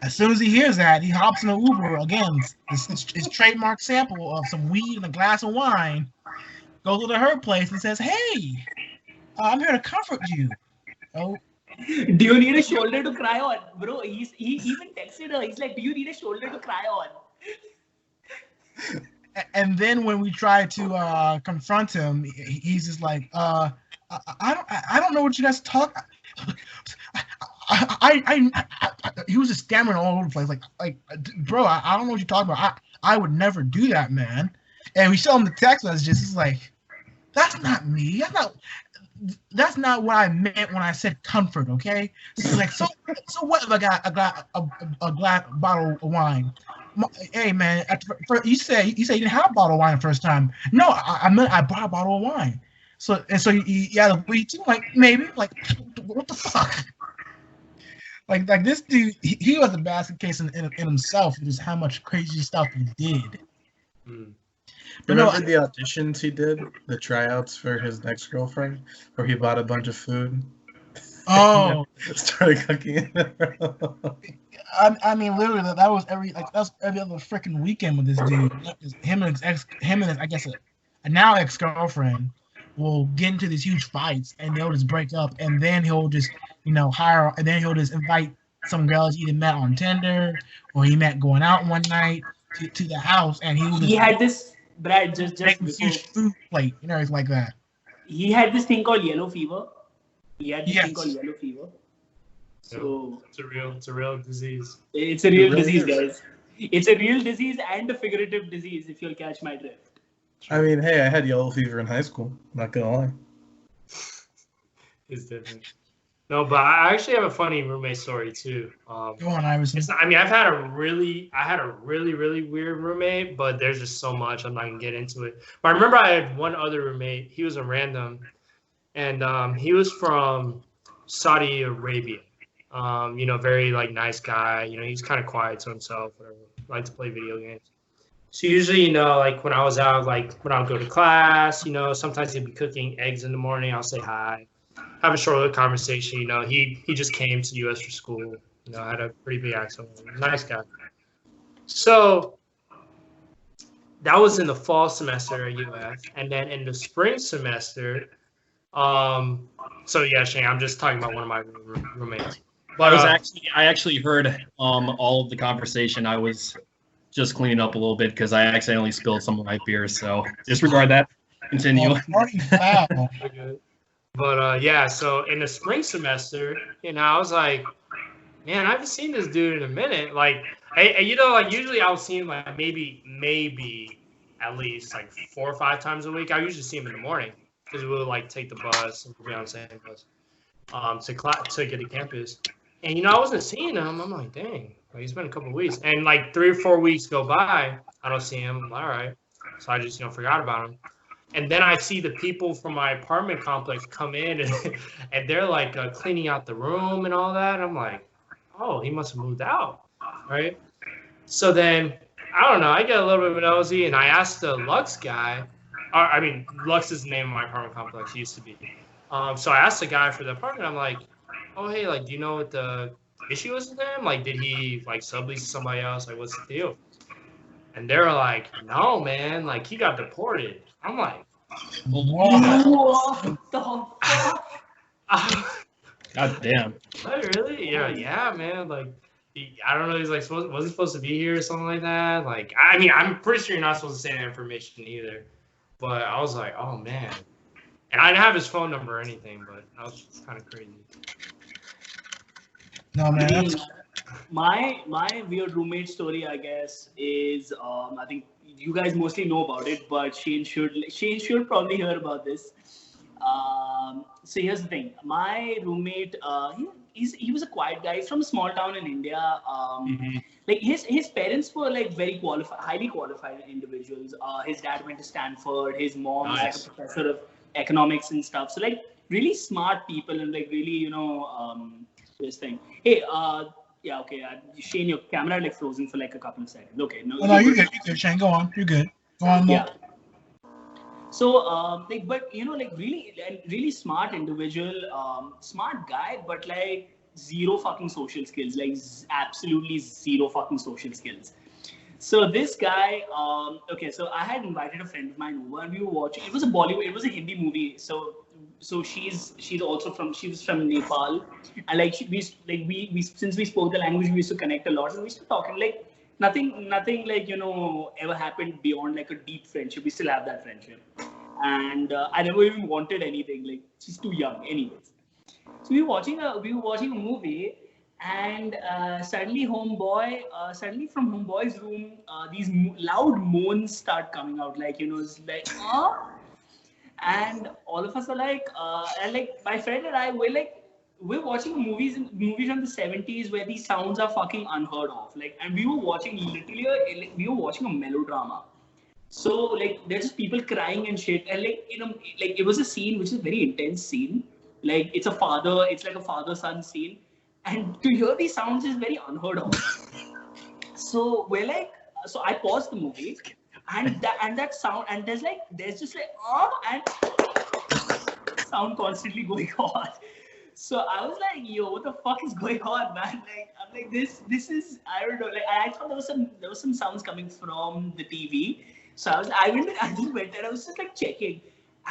As soon as he hears that, he hops in an Uber again. His trademark sample of some weed and a glass of wine. Goes to her place and says, "Hey, I'm here to comfort you." Oh, Do you need a shoulder to cry on, bro? He even texted her. He's like, do you need a shoulder to cry on? And then when we try to confront him, he's just like, I don't know what you guys talk. He was just stammering all over the place, like, bro, I don't know what you're talking about. I would never do that, man. And we show him the text messages. It's like, that's not me. That's not what I meant when I said comfort. Okay. So like, so what if I got a glass bottle of wine? Hey man, you say you didn't have a bottle of wine the first time. No, I meant I bought a bottle of wine. So you had a bleed too? Like maybe, like what the fuck? Like this dude, he was a basket case in himself. Just how much crazy stuff he did. Remember the auditions he did, the tryouts for his next girlfriend, where he bought a bunch of food. Oh, started cooking. I mean, literally, that was every other freaking weekend with this dude. Him and his I guess a now ex-girlfriend will get into these huge fights, and they'll just break up, and then he'll just hire, and then he'll just invite some girls he either met on Tinder or he met going out one night to the house, and he had this, Brad, just make this huge food plate, everything like that. He had this thing called yellow fever. So it's a real disease. It's a real disease, guys. It's a real disease and a figurative disease, if you'll catch my drift. I mean, hey, I had yellow fever in high school. Not gonna lie. It's different. No, but I actually have a funny roommate story too. Go on, Iverson. I mean, I had a really weird roommate, but there's just so much I'm not gonna get into it. But I remember I had one other roommate. He was a random, and he was from Saudi Arabia. Very nice guy. He's kind of quiet to himself. Whatever. Liked to play video games. So usually, when I was out, when I would go to class, sometimes he'd be cooking eggs in the morning. I'll say hi, have a short little conversation. He just came to the U.S. for school. Had a pretty big accent. Nice guy. So that was in the fall semester at UF, and then in the spring semester. So yeah, Shane, I'm just talking about one of my roommates. But I actually heard all of the conversation. I was just cleaning up a little bit because I accidentally spilled some of my beer. So disregard that. Continue. But yeah, so in the spring semester, I was like, man, I haven't seen this dude in a minute. Usually I'll see him maybe at least 4 or 5 times a week. I usually see him in the morning because we would take the bus and be on the same bus to get to campus. And I wasn't seeing him. I'm like, dang, it's been a couple of weeks. And 3 or 4 weeks go by, I don't see him. I'm like, all right. So I just forgot about him. And then I see the people from my apartment complex come in and they're cleaning out the room and all that. I'm like, oh, he must have moved out, right? So then, I don't know, I get a little bit of nosy and I asked the Lux guy, Lux is the name of my apartment complex, used to be. So I asked the guy for the apartment, I'm like, oh, hey, do you know what the issue is with him? Did he sublease to somebody else? What's the deal? And they were like, no, man, he got deported. I'm like, what the fuck? God damn. What, really? Yeah, man. I don't know. He's was he supposed to be here or something like that? I'm pretty sure you're not supposed to say that information either. But I was like, oh man. And I didn't have his phone number or anything, but that was just kind of crazy. No, man. My weird roommate story, I guess, is I think you guys mostly know about it, but Shane should probably hear about this. So here's the thing. My roommate, he was a quiet guy. He's from a small town in India. His parents were very qualified, highly qualified individuals. His dad went to Stanford. His mom was a professor of economics and stuff. So really smart people and really this thing. Hey, yeah, okay. Shane, your camera frozen for a couple of seconds. Okay, no. No, you're good, Shane. Go on. You're good. Go on. Yeah. So, but really smart individual, smart guy, but zero fucking social skills, absolutely zero fucking social skills. So this guy, okay, so I had invited a friend of mine over and we were watching. It was a Hindi movie. So so she's also from Nepal, and like we since we spoke the language, we used to connect a lot, and we used to talk, and like nothing like ever happened beyond like a deep friendship. We still have that friendship, and I never even wanted anything. Like she's too young, anyways. So we were watching a movie, and suddenly from homeboy's room, these loud moans start coming out, like it's like and all of us are like, and like my friend and I we're watching movies from the 70s where these sounds are fucking unheard of, like, and we were watching a melodrama. So like there's just people crying and shit, and like like it was a scene which is a very intense scene. Like it's like a father-son scene, and to hear these sounds is very unheard of. So so I paused the movie, and that sound, and there's just like and sound constantly going on. So I was like, yo, what the fuck is going on, man? Like I'm like this is, I don't know. Like I thought there was some sounds coming from the TV. So I just went and I was just like checking.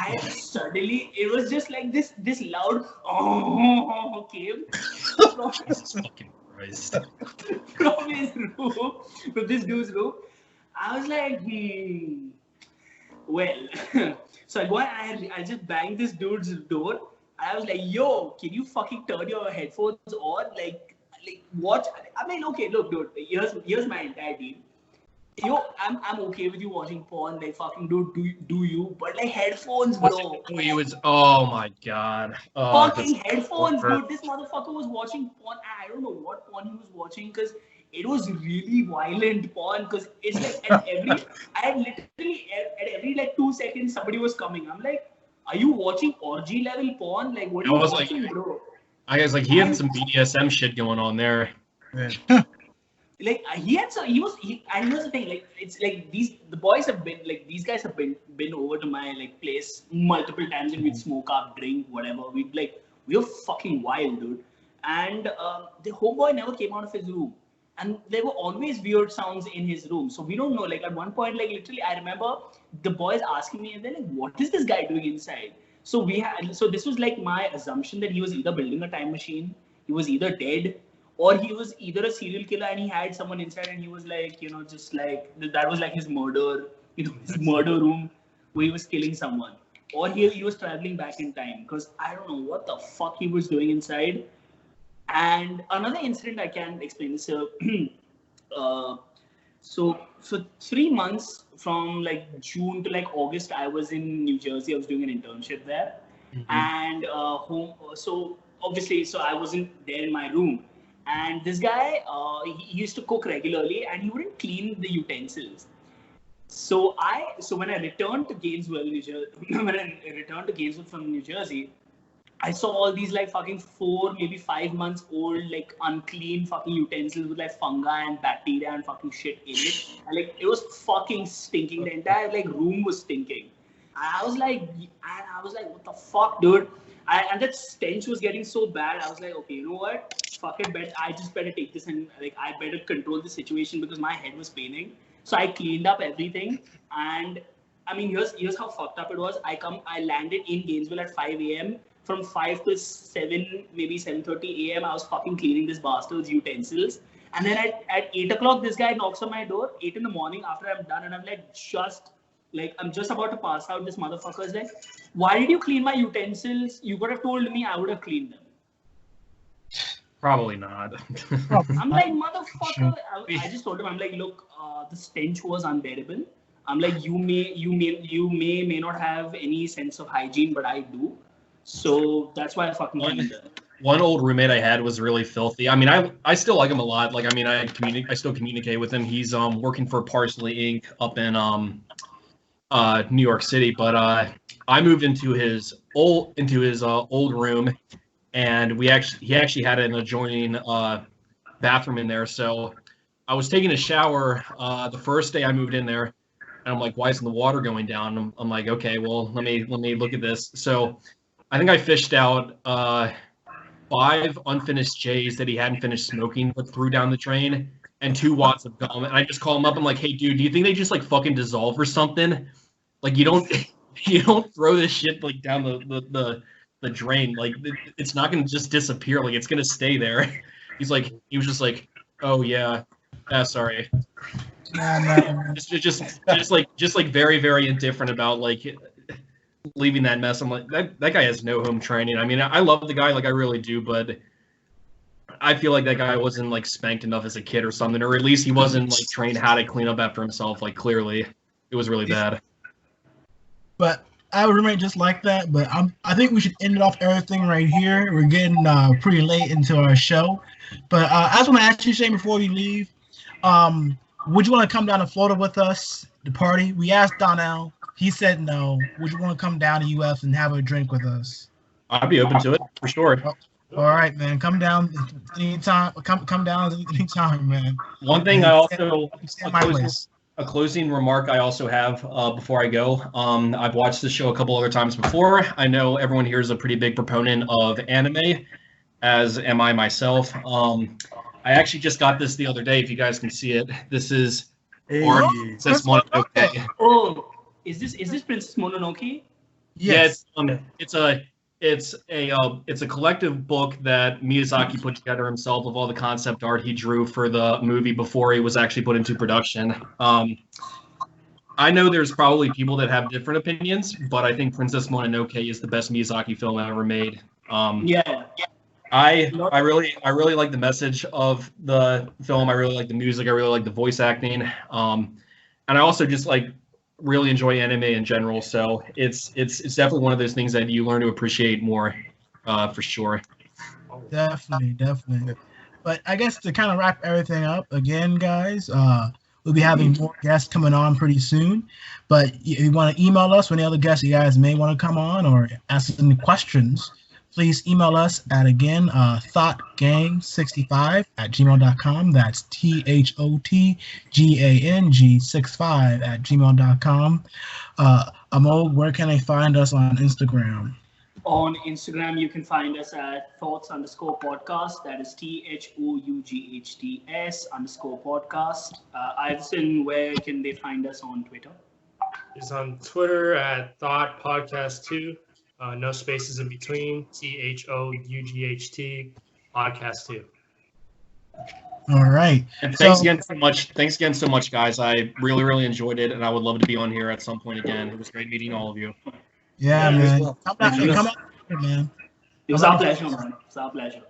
And suddenly it was just like this loud came from his room, from this dude's room. I was like, well. So I just banged this dude's door. I was like, yo, can you fucking turn your headphones on? Like watch. I mean, okay, look, dude. Here's my entire deal. Yo, I'm okay with you watching porn, like fucking dude, do you? But like headphones, bro. He was, oh my god. Fucking headphones, dude. This motherfucker was watching porn. I don't know what porn he was watching, because it was really violent porn. Because it's like at every like 2 seconds somebody was coming. I'm like, are you watching orgy level porn? Like what are you watching, bro? I was like, he had some BDSM shit going on there. Yeah. Like and here's the thing, like it's like these guys have been over to my like place multiple times, and we'd smoke up, drink, whatever. We were fucking wild, dude. And the homeboy never came out of his room, and there were always weird sounds in his room. So we don't know. Like at one point, like literally, I remember the boys asking me, and they're like, "What is this guy doing inside?" So this was like my assumption that he was either building a time machine, he was either dead, or he was either a serial killer and he had someone inside, and he was like, just like that was like his murder, his murder room where he was killing someone, or he was traveling back in time, because I don't know what the fuck he was doing inside. And another incident I can explain this. So for 3 months from like June to like August, I was in New Jersey. I was doing an internship there, and So obviously, so I wasn't there in my room. And this guy, he used to cook regularly, and he wouldn't clean the utensils. So when I returned to Gainesville, from New Jersey, I saw all these like fucking 4, maybe 5 months old, like unclean fucking utensils with like fungi and bacteria and fucking shit in it. And like it was fucking stinking. The entire like room was stinking. I was like, what the fuck, dude? And that stench was getting so bad. I was like, okay, you know what? Fuck it, I just better take this, and like I better control the situation, because my head was paining. So I cleaned up everything, and I mean, here's how fucked up it was. I landed in Gainesville at 5 a.m. From 5 to 7, maybe 7:30 a.m. I was fucking cleaning this bastard's utensils. And then at 8 o'clock, this guy knocks on my door, 8 in the morning, after I'm done, and I'm I'm just about to pass out. This motherfucker is like, why did you clean my utensils? You could have told me, I would have cleaned them. Probably not. I'm like, motherfucker. I just told him, I'm like, look, the stench was unbearable. I'm like, you may not have any sense of hygiene, but I do. So that's why I fucking cleaned them. One old roommate I had was really filthy. I mean, I still like him a lot. Like, I mean, I still communicate with him. He's working for Parsley Inc. up in New York City. But I moved into his old room, and he actually had an adjoining bathroom in there. So I was taking a shower the first day I moved in there, and I'm like, why isn't the water going down? I'm like, okay, well, let me look at this. So I think I fished out 5 unfinished J's that he hadn't finished smoking, but threw down the drain, and 2 watts of gum. And I just call him up. I'm like, hey, dude, do you think they just like fucking dissolve or something? Like, you don't you don't throw this shit like down the drain. Like it's not gonna just disappear. Like it's gonna stay there. He was just like, oh yeah, sorry. No. Just like very very indifferent about like leaving that mess. I'm like that guy has no home training. I mean, I love the guy, like I really do, but I feel like that guy wasn't like spanked enough as a kid or something, or at least he wasn't like trained how to clean up after himself. Like clearly, it was really bad. But I would remain just like that. But I think we should end it off everything right here. We're getting pretty late into our show. But I just want to ask you, Shane, before you leave, would you want to come down to Florida with us, the party? We asked Donnell. He said no. Would you want to come down to UF and have a drink with us? I'd be open to it for sure. All right, man. Come down anytime. Come down anytime, man. One thing I also a closing remark I also have before I go. I've watched this show a couple other times before. I know everyone here is a pretty big proponent of anime, as am I myself. I actually just got this the other day. If you guys can see it, this is Princess Mononoke. Oh, is this Princess Mononoke? Yes. Yeah, it's a collective book that Miyazaki put together himself of all the concept art he drew for the movie before it was actually put into production. I know there's probably people that have different opinions, but I think Princess Mononoke is the best Miyazaki film ever made. Yeah. I really like the message of the film. I really like the music. I really like the voice acting. And I also just like really enjoy anime in general. So it's definitely one of those things that you learn to appreciate more, for sure. Definitely. But I guess to kind of wrap everything up again, guys, we'll be having more guests coming on pretty soon. But if you want to email us for any other guests you guys may want to come on or ask any questions, please email us at, again, thoughtgang65@gmail.com. That's THOTGANG65@gmail.com. Amol, where can they find us on Instagram? On Instagram, you can find us at thoughts_podcast. That is THOUGHTS_podcast. Ivson, where can they find us on Twitter? It's on Twitter at Thought Podcast 2. No spaces in between. THOUGHT Podcast 2. All right. And thanks again so much, guys. I really enjoyed it, and I would love to be on here at some point again. It was great meeting all of you. Yeah, man. Come out here, man. It was our pleasure, man. It's our pleasure.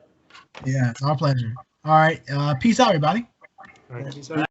Yeah, it's our pleasure. All right. Peace out, everybody. All right, peace out.